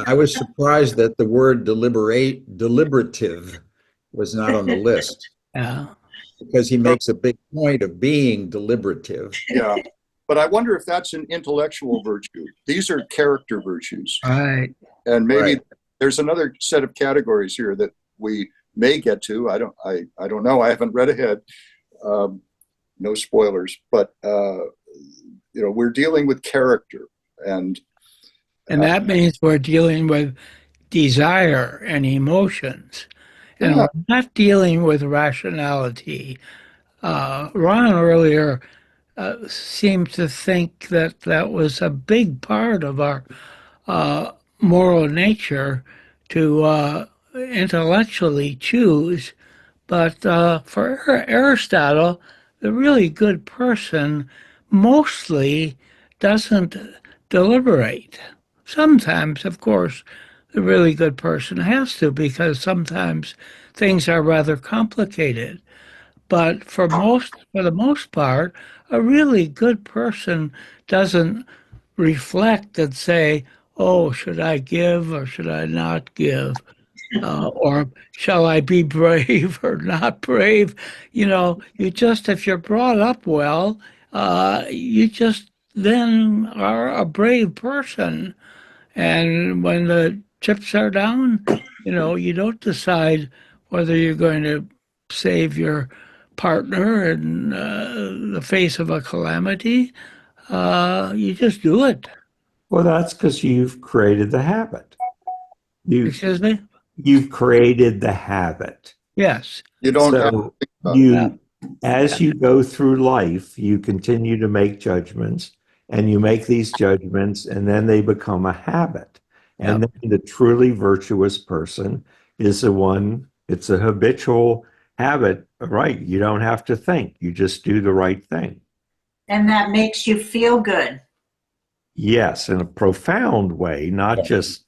I was surprised that the word deliberative was not on the list. Yeah. Because he makes a big point of being deliberative. Yeah. but I wonder if that's an intellectual virtue. These are character virtues. Right. And maybe Right. there's another set of categories here that we may get to. I don't know. I haven't read ahead. No spoilers, but we're dealing with character, and And that means we're dealing with desire and emotions. And yeah, we're not dealing with rationality. Ron earlier seemed to think that that was a big part of our moral nature to intellectually choose. But for Aristotle, the really good person mostly doesn't deliberate. Sometimes, of course, the really good person has to because sometimes things are rather complicated. But for the most part, a really good person doesn't reflect and say, "Oh, should I give or should I not give?" Or shall I be brave or not brave? You just, if you're brought up well, you just then are a brave person. And when the chips are down, you don't decide whether you're going to save your partner in the face of a calamity. You just do it. Well, that's because you've created the habit. You've Excuse me? you've created the habit. Yes. you don't have to So think about it. you, as you go through life, you continue to make judgments, and you make these judgments, and then they become a habit. And then the truly virtuous person is the one, it's a habitual habit, right? You don't have to think, you just do the right thing. And that makes you feel good. Yes, in a profound way, not just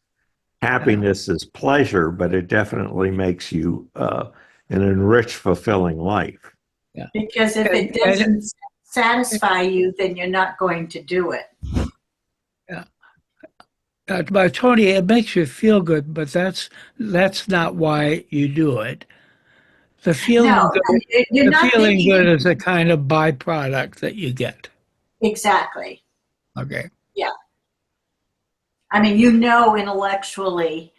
happiness is pleasure, but it definitely makes you an enriched, fulfilling life. Because if it doesn't satisfy you, then you're not going to do it. But Tony, it makes you feel good, but that's not why you do it. The feeling No, good, you're the not feeling thinking good is a kind of byproduct that you get. exactly. Okay. Yeah. I mean, you know intellectually,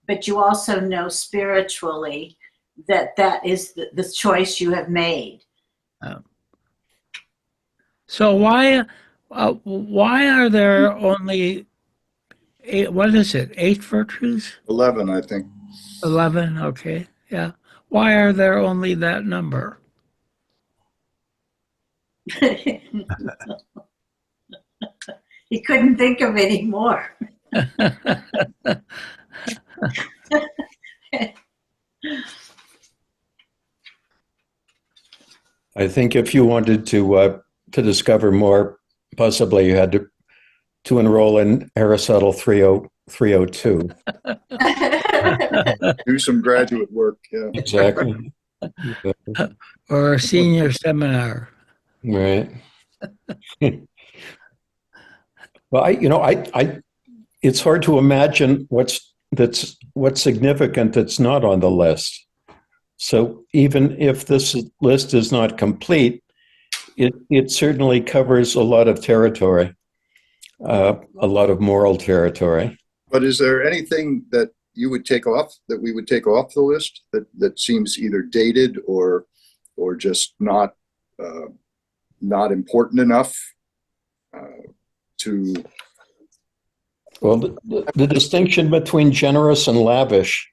but you also know spiritually that that is the choice you have made. So why are there only eight? What is it? 8 virtues? 11, I think. 11. Okay. Yeah. Why are there only that number? He couldn't think of any more. I think if you wanted to discover more, possibly you had to enroll in Aristotle 302. Do some graduate work. Yeah. Exactly. Or a senior seminar? Right. Well, it's hard to imagine what's significant that's not on the list. So even if this list is not complete, it certainly covers a lot of territory, a lot of moral territory. But is there anything that you would take off, that we would take off the list, that seems either dated or just not important enough to? Well, the distinction between generous and lavish,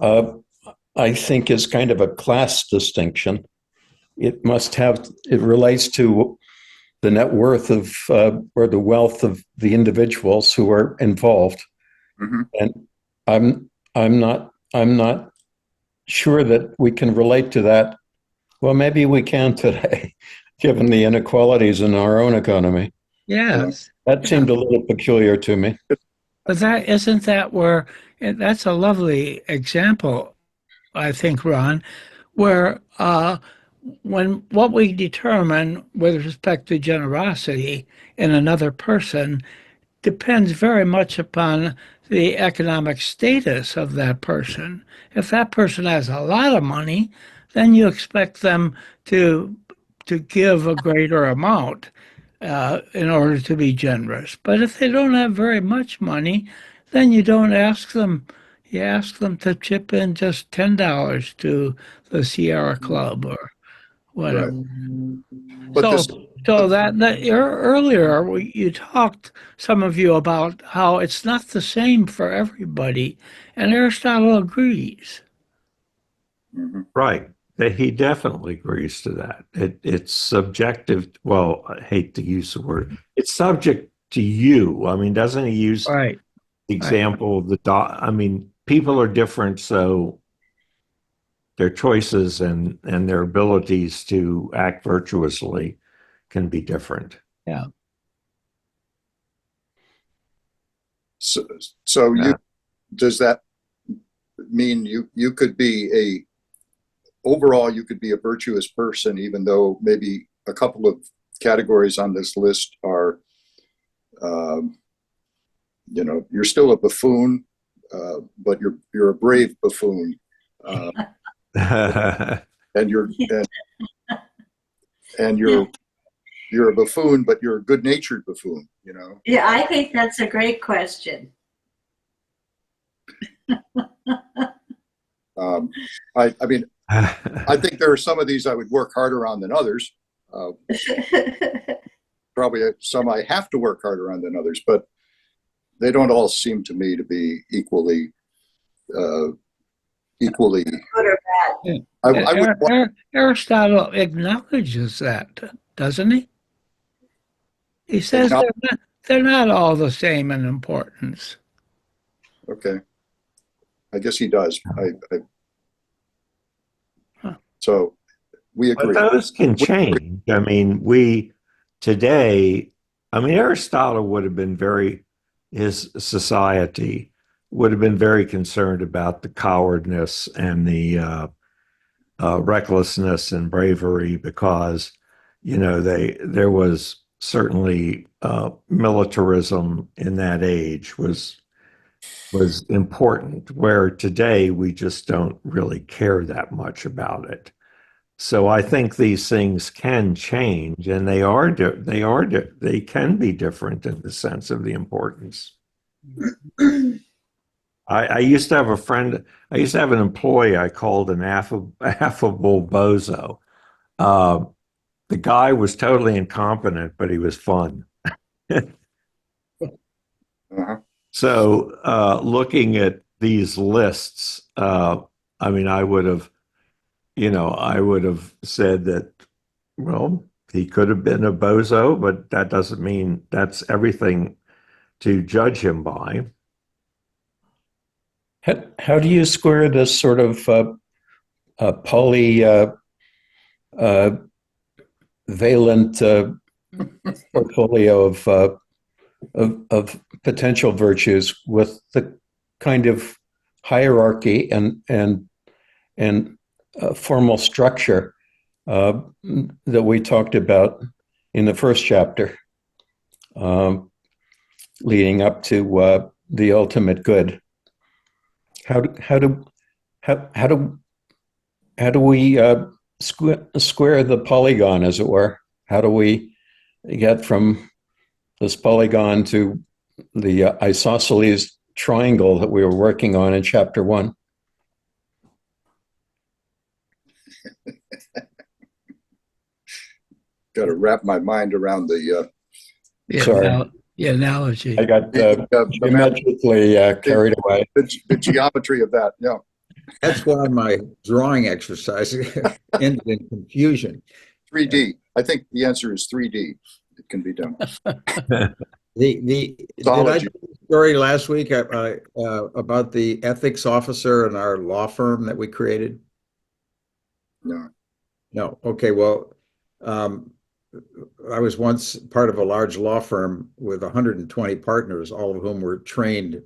I think, is kind of a class distinction. It relates to the net worth of or the wealth of the individuals who are involved. Mm-hmm. And I'm not sure that we can relate to that. Well, maybe we can today, given the inequalities in our own economy. Yes. That seemed a little peculiar to me. But that's a lovely example, I think, Ron, where when what we determine with respect to generosity in another person depends very much upon the economic status of that person. If that person has a lot of money, then you expect them to give a greater amount. in order to be generous. But if they don't have very much money, then you don't ask them. You ask them to chip in just $10 to the Sierra Club or Right. whatever. But So, this, so earlier you talked, some of you, about how it's not the same for everybody, and Aristotle agrees. Mhm. Right. That he definitely agrees to that. It's subjective. Well, I hate to use the word. It's subject to you. I mean, doesn't he use Right. the Right. example of the dog? I mean, people are different, so their choices and their abilities to act virtuously can be different. Yeah. so, so Yeah. does that mean you could be overall, you could be a virtuous person, even though maybe a couple of categories on this list are, um, you're still a buffoon, but you're a brave buffoon, uh, and you're and you're a buffoon, but you're a good-natured buffoon. Yeah, I think that's a great question. Um, I mean, I think there are some of these I would work harder on than others. Uh, Probably some I have to work harder on than others, but they don't all seem to me to be uh, equally. Good or bad. I would. Aristotle acknowledges that, doesn't he? He says Acknowledge, they're not all the same in importance. okay, I guess he does. Huh. So we But agree. those can change. I mean, today, I mean, Aristotle would have been his society would have been very concerned about the cowardness and the recklessness and bravery because, there was certainly militarism in that age was important, where today we just don't really care that much about it. So I think these things can change, and they can be different in the sense of the importance. I used to have a friend. I used to have an employee I called an affable bozo. Uh, the guy was totally incompetent, but he was fun. Uh-huh. So looking at these lists, I mean, I would have said that, well, he could have been a bozo, but that doesn't mean that's everything to judge him by. How do you square this sort of poly valent portfolio of potential virtues with the kind of hierarchy and formal structure that we talked about in the first chapter, leading up to the ultimate good? How do we square the polygon, as it were? How do we get from this polygon to the isosceles triangle that we were working on in chapter 1? Got to wrap my mind around Sorry, The analogy. I got the geometrically carried away. the geometry of that. Yeah. That's why my drawing exercise ended in confusion. 3D. I think the answer is 3D. It can be done. Did I Zoology. tell the story last week about the ethics officer in our law firm that we created? No. No. Okay. Well, I was once part of a large law firm with 120 partners, all of whom were trained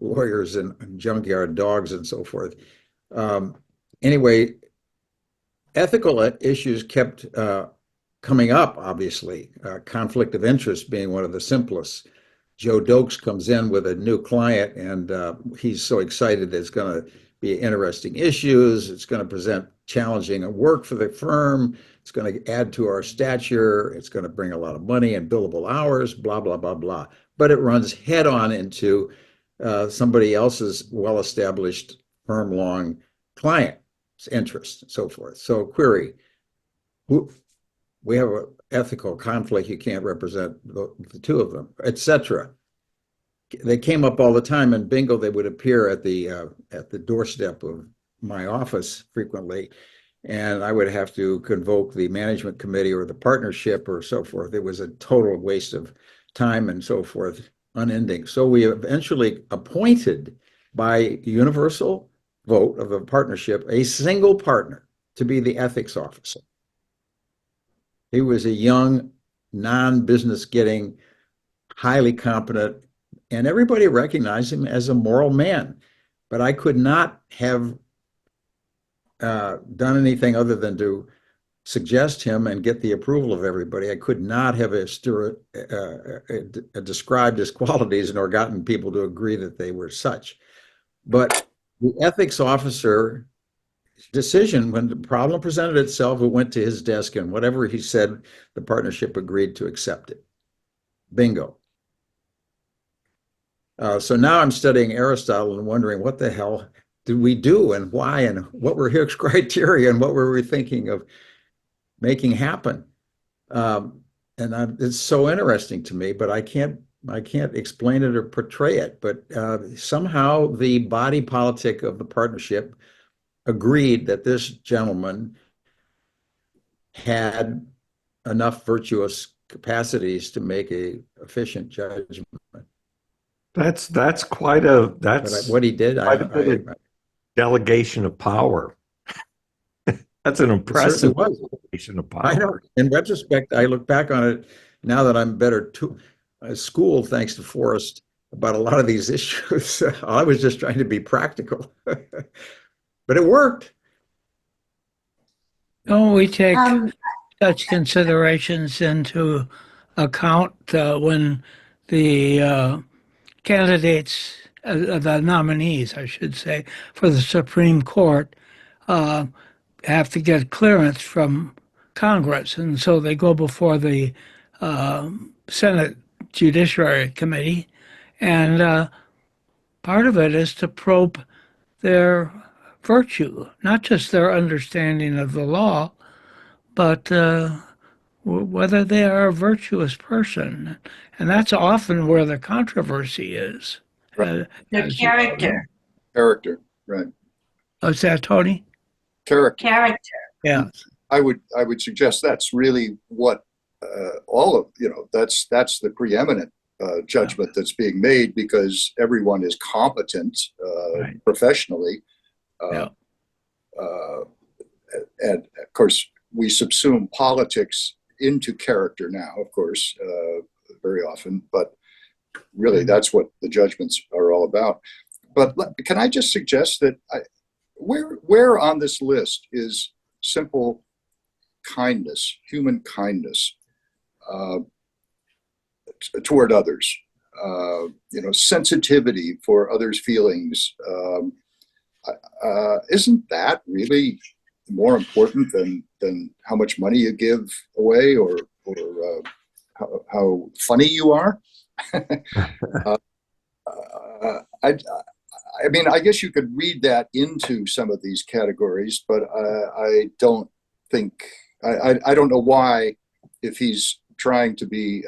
lawyers and junkyard dogs and so forth. Anyway, ethical issues kept coming up, obviously, conflict of interest being one of the simplest. Joe Dokes comes in with a new client, and he's so excited that it's going to be interesting issues. It's going to present challenging work for the firm. It's going to add to our stature. It's going to bring a lot of money and billable hours, blah, blah, blah, blah. But it runs head on into somebody else's well-established firm long client's interest and so forth. So query, we have an ethical conflict. You can't represent the two of them, etc. They came up all the time, and bingo, they would appear at the doorstep of my office frequently, and I would have to convoke the management committee or the partnership or so forth. It was a total waste of time and so forth, unending. So we eventually appointed by universal vote of the partnership a single partner to be the ethics officer. He was a young, non-business getting, highly competent, and everybody recognized him as a moral man. But I could not have done anything other than to suggest him and get the approval of everybody. I could not have described his qualities nor gotten people to agree that they were such. But the ethics officer decision, when the problem presented itself, it went to his desk, and whatever he said, the partnership agreed to accept it. Bingo. So now I'm studying Aristotle and wondering what the hell did we do and why and what were his criteria and what were we thinking of making happen. It's so interesting to me, but I can't explain it or portray it. But somehow the body politic of the partnership agreed that this gentleman had enough virtuous capacities to make a efficient judgment. That's What he did, delegation of power. That's an impressive delegation of power. I know. In retrospect, I look back on it now that I'm better schooled, thanks to Forrest, about a lot of these issues. I was just trying to be practical, but it worked. Don't we take such considerations into account when the candidates, the nominees, I should say, for the Supreme Court have to get clearance from Congress, and so they go before the Senate Judiciary Committee, and part of it is to probe their virtue, not just their understanding of the law, but whether they are a virtuous person. And that's often where the controversy is. Right. Their character. Character, right. Is that Tony? Character. Yeah. I would suggest that's really what all of, that's the preeminent judgment that's being made, because everyone is competent Right. professionally. Yeah. And of course, we subsume politics into character now, of course, very often, but really that's what the judgments are all about. But can I just suggest that where on this list is simple kindness, human kindness toward others, sensitivity for others' feelings? Isn't that really more important than how much money you give away or how funny you are? I mean, I guess you could read that into some of these categories, but I don't think, I don't know why, if he's trying to be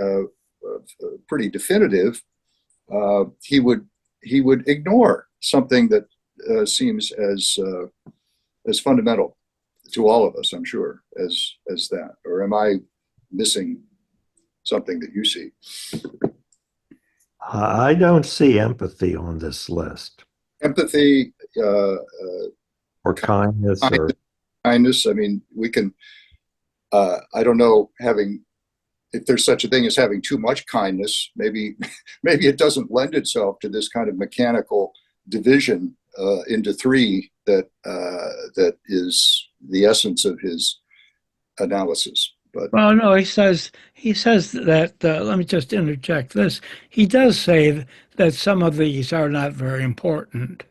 pretty definitive, he would ignore something that seems as fundamental to all of us, I'm sure, as that. Or am I missing something that you see? I don't see empathy on this list. Empathy, or kindness, or kindness. I mean, we can, I don't know, if there's such a thing as having too much kindness, maybe it doesn't lend itself to this kind of mechanical division into three that is the essence of his analysis. But Well, no, he says that, let me just interject this. He does say that some of these are not very important,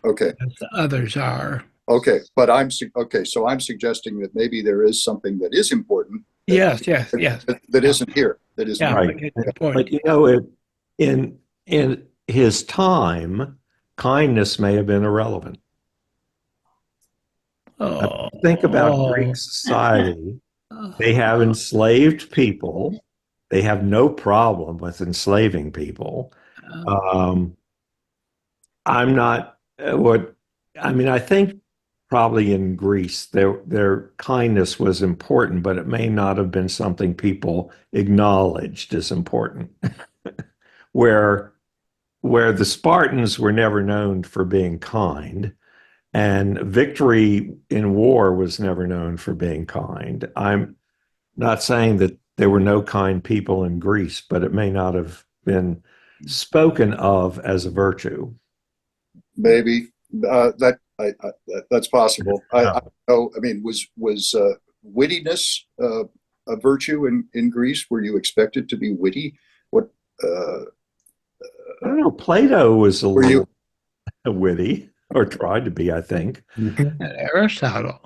okay, as the others are. Okay, but okay. So I'm suggesting that maybe there is something that is important Yes, yes, that, yes. that isn't here. That isn't Yeah, here. I Right. get your point. But in his time, kindness may have been irrelevant. Oh, Think about Greek oh, society. They have enslaved people. They have no problem with enslaving people. Um, I'm not what I mean. I think probably in Greece, their kindness was important, but it may not have been something people acknowledged as important. Where where the Spartans were never known for being kind, and victory in war was never known for being kind. I'm not saying that there were no kind people in Greece, but it may not have been spoken of as a virtue. Maybe that's possible. I don't know. I mean, was wittiness a virtue in Greece? Were you expected to be witty? What I don't know. Plato was a were you? little witty, or tried to be, I think. and Aristotle.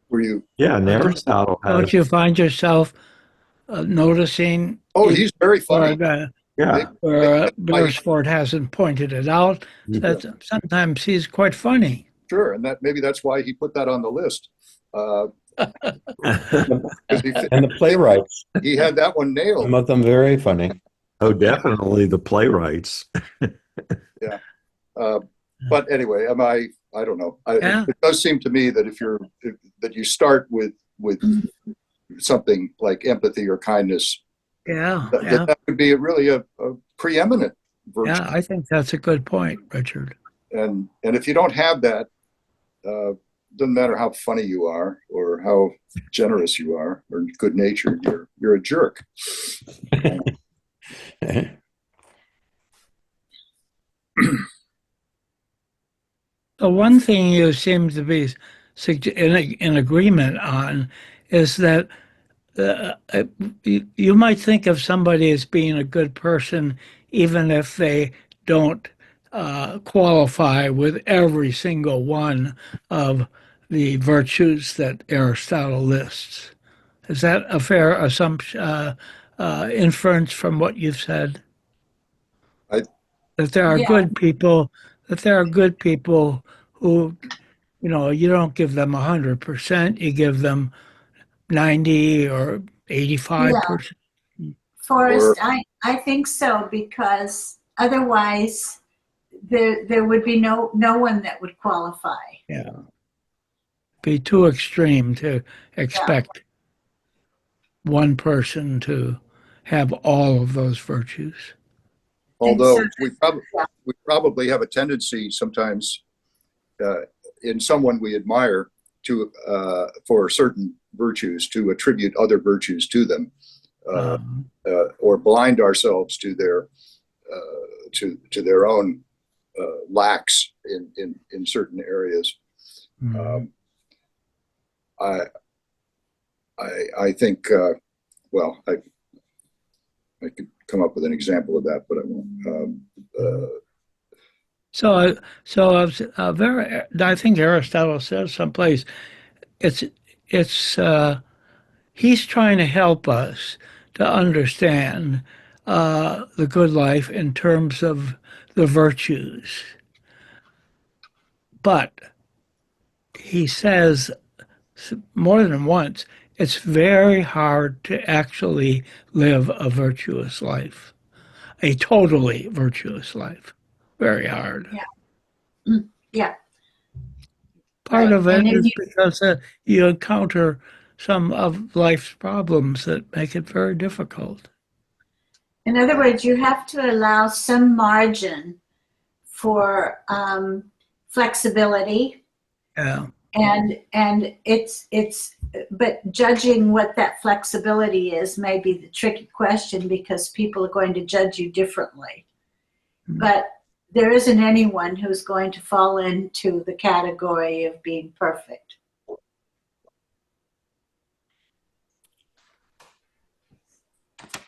Were you? Yeah, and Aristotle had Don't you find yourself noticing Oh, it he's very where, funny. the, Maybe, yeah. maybe where that's why Beresford hasn't pointed it out that sometimes he's quite funny. sure, and that maybe that's why he put that on the list. Uh, because And the playwrights, he had that one nailed. some of them very funny. Oh, definitely the playwrights. Yeah. But anyway, I don't know. Yeah. It does seem to me that that you start with something like empathy or kindness, Yeah, that, yeah, that would be really a preeminent virtue. yeah. I think that's a good point, Richard. And if you don't have that, doesn't matter how funny you are or how generous you are or good natured, you're a jerk. The one thing you seem to be in agreement on is that you might think of somebody as being a good person, even if they don't qualify with every single one of the virtues that Aristotle lists. Is that a fair assumption, inference from what you've said? I, That there are Yeah, good people, that there are good people who, you don't give them 100%, you give them 90 or yeah, 85%. or Forrest, I think so because otherwise there would be no one that would qualify. Yeah. Be too extreme to Yeah, expect one person to have all of those virtues. and so although yeah, we probably have a tendency sometimes uh, in someone we admire to for certain virtues to attribute other virtues to them, Um, or blind ourselves to their to their own lacks in certain areas. mm. Um, I I think well I could come up with an example of that, but I won't. I think Aristotle says someplace it's it's he's trying to help us to understand the good life in terms of the virtues, but he says more than once, it's very hard to actually live a virtuous life, a totally virtuous life. Very hard. yeah, Part right. of it And then is because you encounter some of life's problems that make it very difficult. in other words, you have to allow some margin for flexibility, Yeah. and it's but judging what that flexibility is may be the tricky question because people are going to judge you differently. But there isn't anyone who's going to fall into the category of being perfect.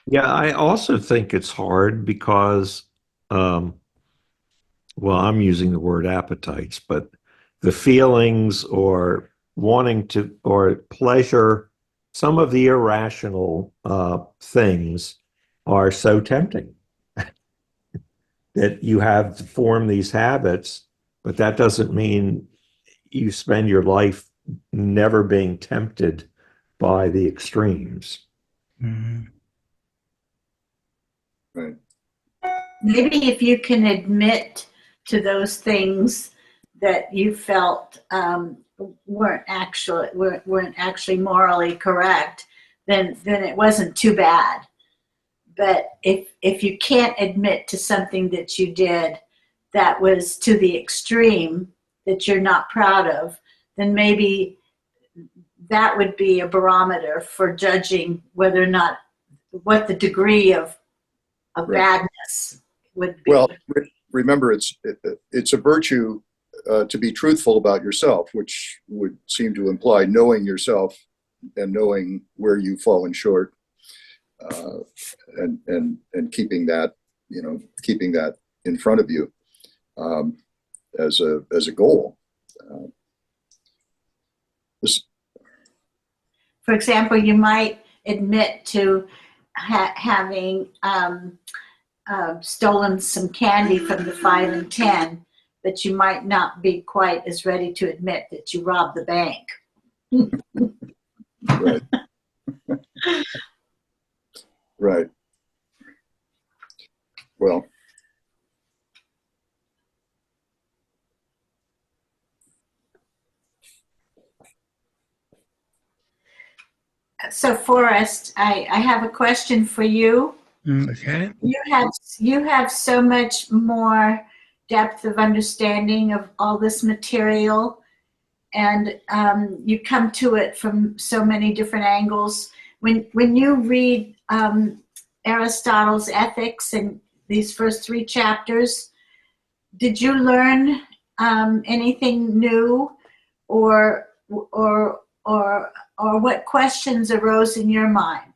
Yeah, I also think it's hard because, well, I'm using the word appetites, but the feelings or wanting to, or pleasure, some of the irrational things are so tempting that you have to form these habits, but that doesn't mean you spend your life never being tempted by the extremes. Mhm. Right. Maybe if you can admit to those things that you felt weren't actually morally correct, then it wasn't too bad. But if you can't admit to something that you did that was to the extreme that you're not proud of, then maybe that would be a barometer for judging whether or not what the degree of Right. badness would be. Well, remember, it's a virtue to be truthful about yourself, which would seem to imply knowing yourself and knowing where you've fallen short, and keeping that, keeping that in front of you as a goal. For example, you might admit to having stolen some candy from the 5 and 10, but you might not be quite as ready to admit that you robbed the bank. Right. Right. Well, So, Forrest, I have a question for you. Okay. You have so much more depth of understanding of all this material, and you come to it from so many different angles. When you read Aristotle's Ethics and these first 3 chapters, did you learn anything new, or what questions arose in your mind?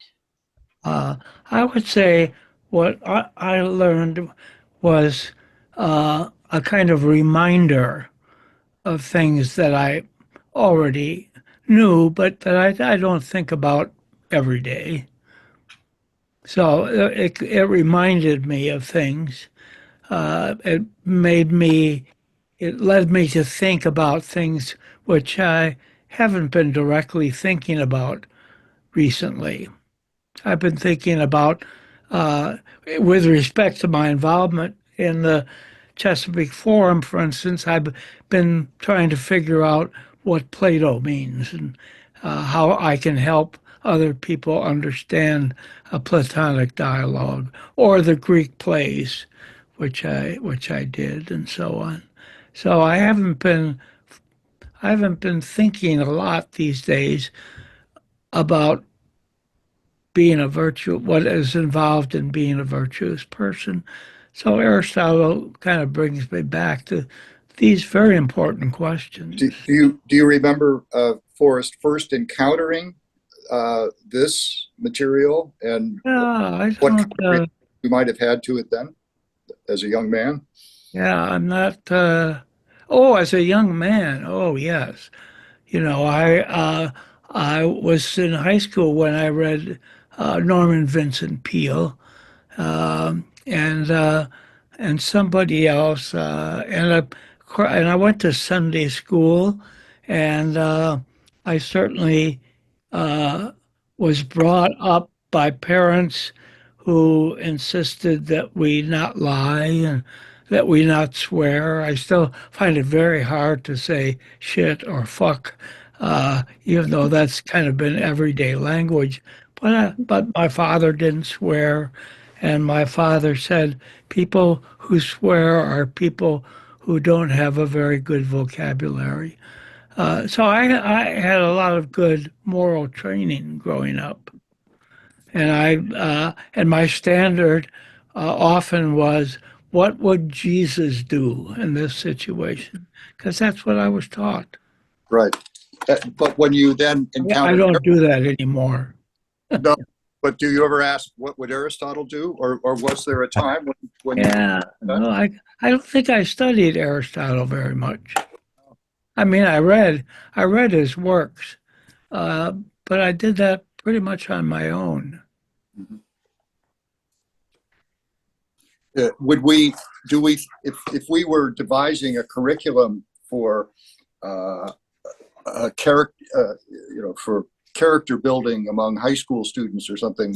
I would say what I learned was a kind of reminder of things that I already knew, but that I don't think about every day. So it reminded me of things. It led me to think about things which I haven't been directly thinking about recently. I've been thinking about, uh, with respect to my involvement in the Chesapeake Forum, for instance, I've been trying to figure out what Plato means and how I can help other people understand a Platonic dialogue or the Greek plays, which I did, and so on. So I haven't been thinking a lot these days about being a virtue, what is involved in being a virtuous person. So Aristotle kind of brings me back to these very important questions. do you remember, Forrest, first encountering this material and Yeah, I what don't. you might have had to it then as a young man? Yeah, I'm not. Oh, as a young man. Oh, yes. You know, I was in high school when I read Norman Vincent Peale, and somebody else, and I went to Sunday school, and I certainly uh, was brought up by parents who insisted that we not lie and that we not swear. I still find it very hard to say shit or fuck, even though that's kind of been everyday language. But my father didn't swear, and my father said people who swear are people who don't have a very good vocabulary. So I had a lot of good moral training growing up, and and my standard often was, what would Jesus do in this situation? Because that's what I was taught. Right. But when you then I encountered, don't do that anymore. no, but do you ever ask what would Aristotle do, or was there a time when you? Yeah, no, I don't think I studied Aristotle very much. I mean, I read his works, uh, but I did that pretty much on my own. Would we, do we, if we were devising a curriculum for a character, for character building among high school students or something,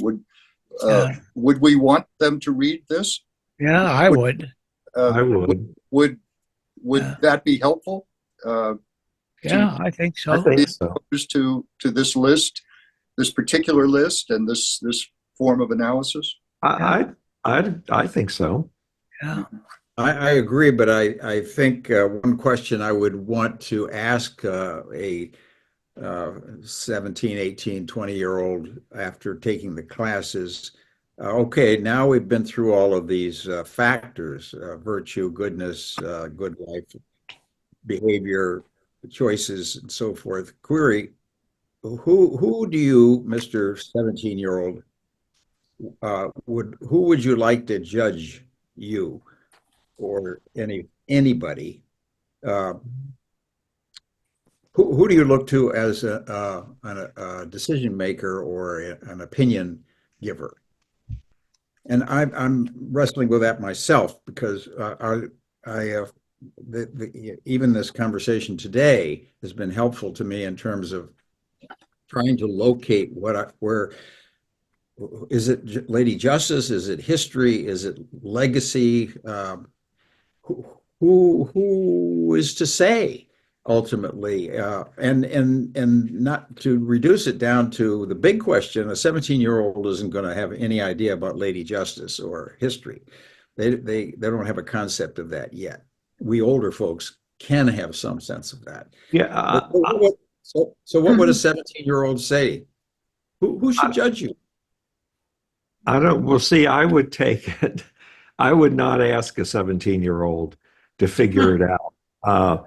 Yeah, would we want them to read this? yeah, I would. I Would would. Yeah, that be helpful to yeah, I think I so. think so. to this list, this particular list, and this form of analysis? I think so. Yeah, I agree, but I think one question I would want to ask a 17, 18, 20-year-old after taking the classes, okay, now we've been through all of these factors, virtue, goodness, good life, behavior, choices, and so forth. Query, who do you, Mr. 17-year-old, who would you like to judge you or anybody? Uh, who do you look to as a decision maker or an opinion giver? And I'm wrestling with that myself because even this conversation today has been helpful to me in terms of trying to locate where is it Lady Justice? Is it history? Is it legacy? Who is to say ultimately? And not to reduce it down to the big question. A 17-year-old isn't going to have any idea about Lady Justice or history. They don't have a concept of that yet. We older folks can have some sense of that. Yeah. So what would a 17-year-old say? Who should judge you? I don't, well, see, I would take it. I would not ask a 17-year-old to figure it out.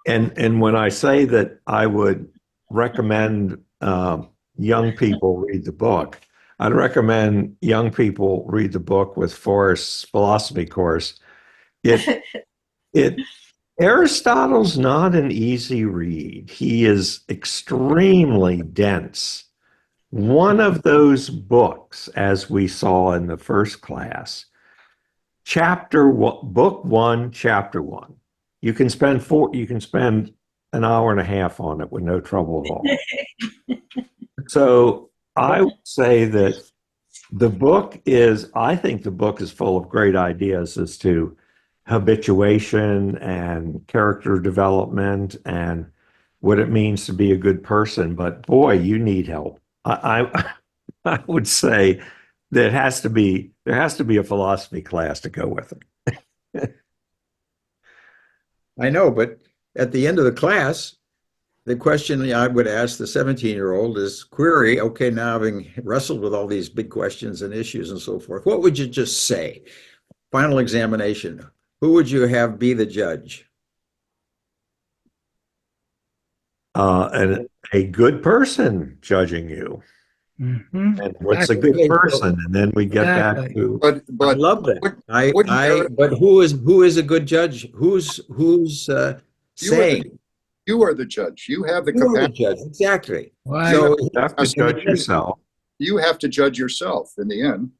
And when I say that I would recommend young people read the book, I'd recommend young people read the book with Forrest's philosophy course. It Aristotle's not an easy read. He is extremely dense. One of those books, as we saw in the first class, chapter one, book one, chapter one. You can spend an hour and a half on it with no trouble at all. So I would say that I think the book is full of great ideas as to habituation and character development and what it means to be a good person. But boy, you need help. I would say there has to be a philosophy class to go with it. I know, but at the end of the class, the question I would ask the 17-year-old is query, okay, now having wrestled with all these big questions and issues and so forth, what would you just say? Final examination. Who would you have be the judge? And a good person judging you. Mhm. And what's a good Okay, so person? And then we get back Exactly. to I But love that. wouldn't But who is a good judge? Who's you are saying you are the judge. You have the you are the capacity. judge? Exactly. Right. So, you have to judge yourself. You have to judge yourself in the end.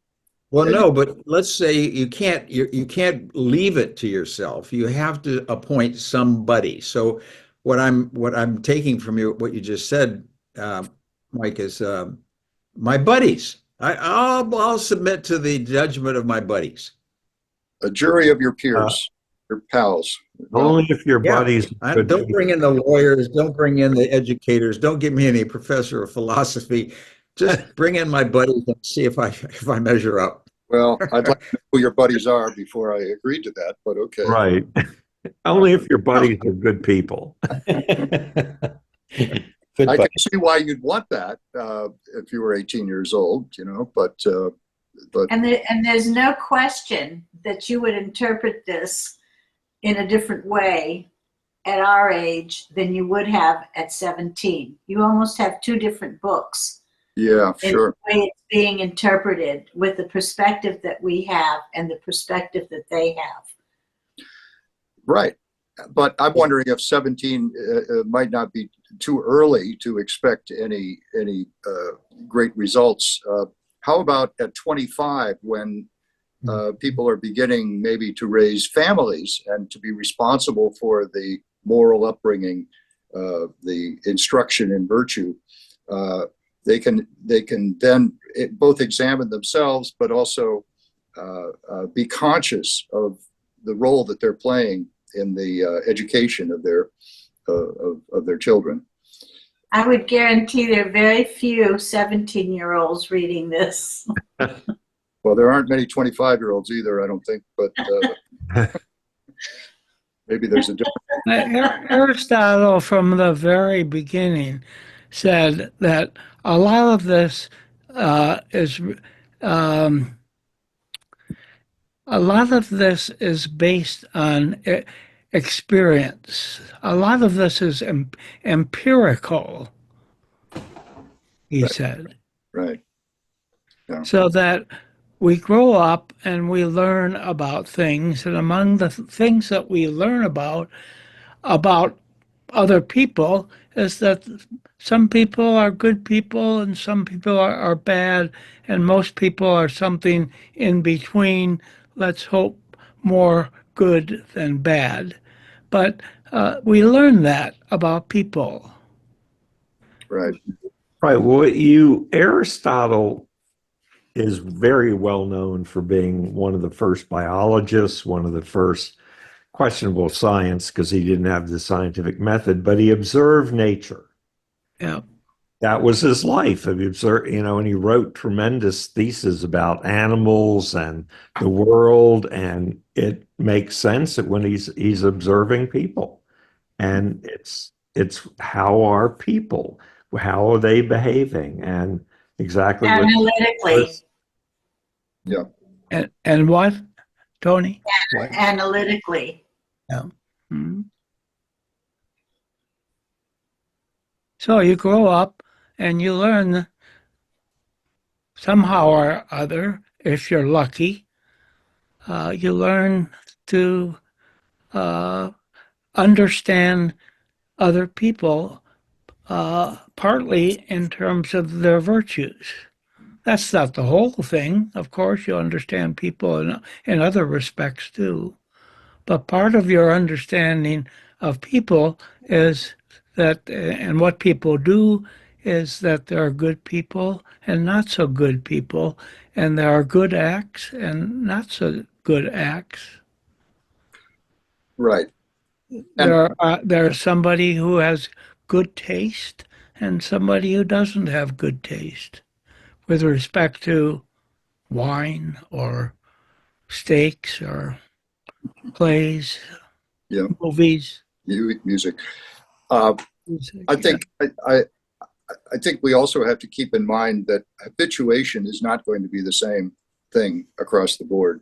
well, no, but let's say you can't leave it to yourself. You have to appoint somebody. So, what I'm taking from you, what you just said, Mike, is my buddies. I'll submit to the judgment of my buddies. A jury of your Uh, peers, your pals. Well, Only if your Yeah, buddies are good don't bring in the lawyers, don't bring in the educators, don't give me any professor of philosophy. Just bring in my buddies and see if I measure up. well, I'd like to know who your buddies are before I agree to that, but okay. right. Only if your buddies are good people. Good I buddy. can see why you'd want that if you were 18 years old, but And there's no question that you would interpret this in a different way at our age than you would have at 17. You almost have two different books yeah, in sure. the way it's being interpreted with the perspective that we have and the perspective that they have. Right. but I'm wondering if 17 might not be too early to expect any great results. How about at 25, when people are beginning maybe to raise families and to be responsible for the moral upbringing, the instruction in virtue? They can then both examine themselves, but also be conscious of the role that they're playing in the education of their children. I would guarantee there are very few 17-year-olds reading this. Well, there aren't many 25-year-olds either, I don't think, but maybe there's a difference. Aristotle, from the very beginning, said that a lot of this is a lot of this is based on experience. A lot of this is empirical, he Right. said. Right. Yeah. So that we grow up and we learn about things, and among the things that we learn about other people is that some people are good people and some people are bad, and most people are something in between. Let's hope more good than bad. But we learn that about people. Right. Right. Well, Aristotle is very well known for being one of the first biologists, one of the first questionable science, because he didn't have the scientific method, but he observed nature. Yeah. That was his life. He observed, and he wrote tremendous theses about animals and the world, and it makes sense that when he's observing people, and it's how are people, how are they behaving, and exactly what Analytically. Yeah. And what, Tony? Analytically. Yeah. Mhm. So you grow up and you learn somehow or other, if you're lucky, you learn to understand other people, partly in terms of their virtues. That's not the whole thing. Of course, you understand people in other respects too. But part of your understanding of people is that, and what people do is that there are good people and not so good people, and there are good acts and not so good acts. Right. And There's somebody who has good taste and somebody who doesn't have good taste with respect to wine or steaks or plays, yeah, movies. music. Uh, I think I think we also have to keep in mind that habituation is not going to be the same thing across the board,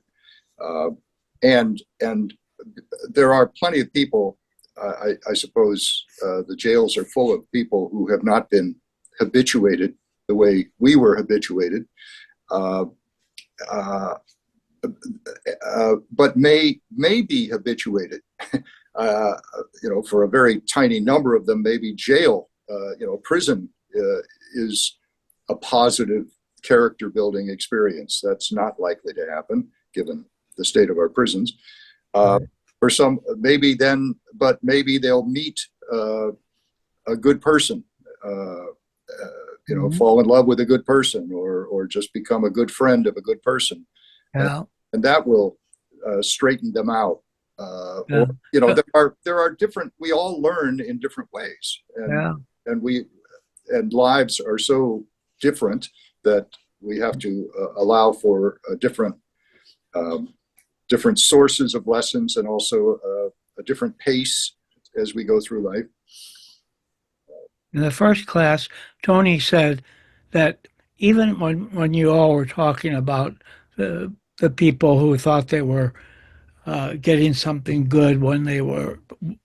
and there are plenty of people. I suppose the jails are full of people who have not been habituated the way we were habituated, uh, uh, but may be habituated. For a very tiny number of them, maybe jail, prison is a positive character building experience. That's not likely to happen given the state of our prisons. For some, maybe then, but maybe they'll meet a good person, fall in love with a good person, or just become a good friend of a good person, Yeah. and that will straighten them out. Yeah. There are different. We all learn in different ways, Yeah. and lives are so different that we have to allow for different sources of lessons, and also a different pace as we go through life. In the first class, Tony said that even when you all were talking about the people who thought they were getting something good when they were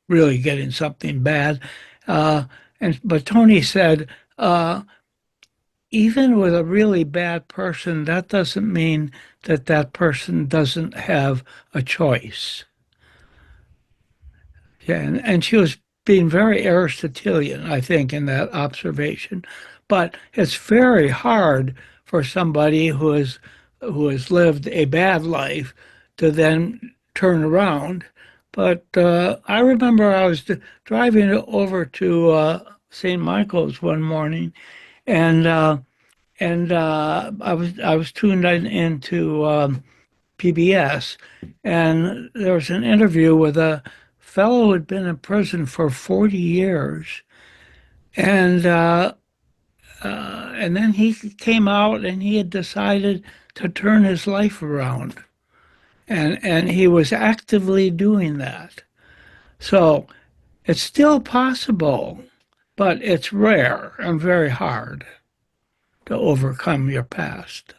really getting something bad, but Tony said even with a really bad person, that doesn't mean that that person doesn't have a choice. Okay, and she was being very Aristotelian, I think, in that observation. But it's very hard for somebody who has lived a bad life to then turn around. But I remember I was driving over to St. Michael's one morning, and I was tuned into PBS, and there was an interview with a fellow who had been in prison for 40 years, and and then he came out and he had decided to turn his life around, and he was actively doing that. So it's still possible, but it's rare and very hard to overcome your past.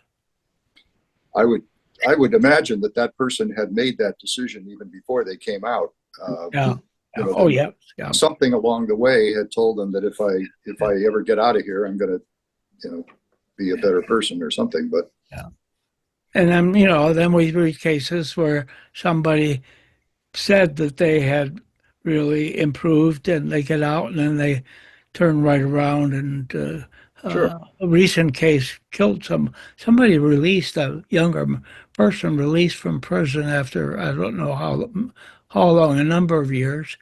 I would imagine that that person had made that decision even before they came out. Yeah. You know, Oh, yeah. Yeah. something along the way had told them that if I ever get out of here, I'm going to, be a better person or something. But Yeah. And then, then we read cases where somebody said that they had really improved and they get out and then they turn right around and Sure. a recent case killed somebody released, a younger person released from prison after I don't know how long, a number of years,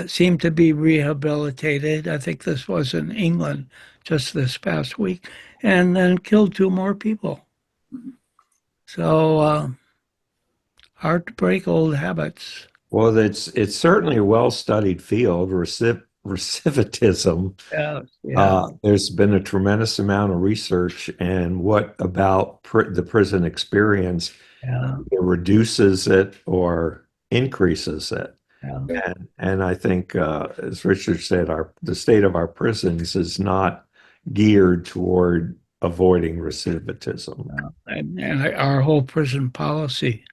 seemed to be rehabilitated. I think this was in England just this past week, and then killed two more people. So hard to break old habits. Well, it's certainly a well-studied field, recidivism. Yeah. There's been a tremendous amount of research, and what about the prison experience Yeah. either reduces it or increases it. Yeah. And I think, as Richard said, the state of our prisons is not geared toward avoiding recidivism. And our whole prison policy,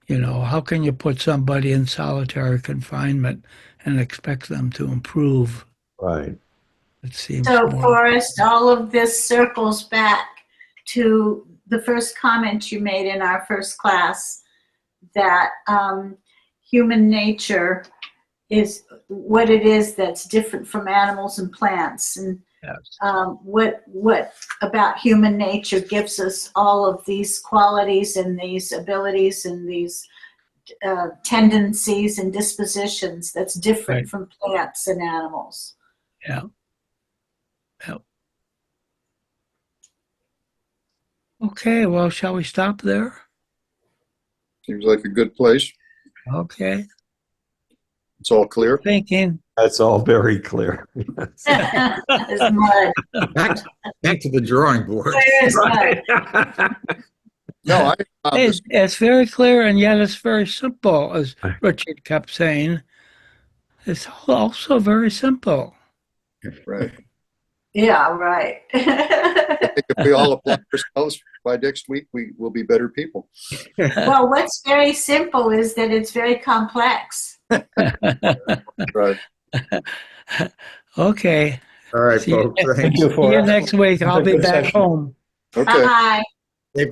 how can you put somebody in solitary confinement and expect them to improve? Right. It seems So, more. Forrest, all of this circles back to the first comment you made in our first class that human nature is what it is that's different from animals and plants. And Yes. what about human nature gives us all of these qualities and these abilities and these tendencies and dispositions that's different Right. from plants and animals. Yeah. Yeah. Okay, well, shall we stop there? seems like a good place. Okay. It's all clear. Thinking. That's all very clear. It's mud. Back to the drawing board. Clear as mud. No, It's very clear and yet it's very simple, as Richard kept saying. It's also very simple. right. Yeah, right. I think if we all apply ourselves by next week, we will be better people. Well, what's very simple is that it's very complex. Right. Okay. All right, See you- folks. Thank Thanks. you See for you next week. I'll Have a be good back session. home. Okay. Bye. Safe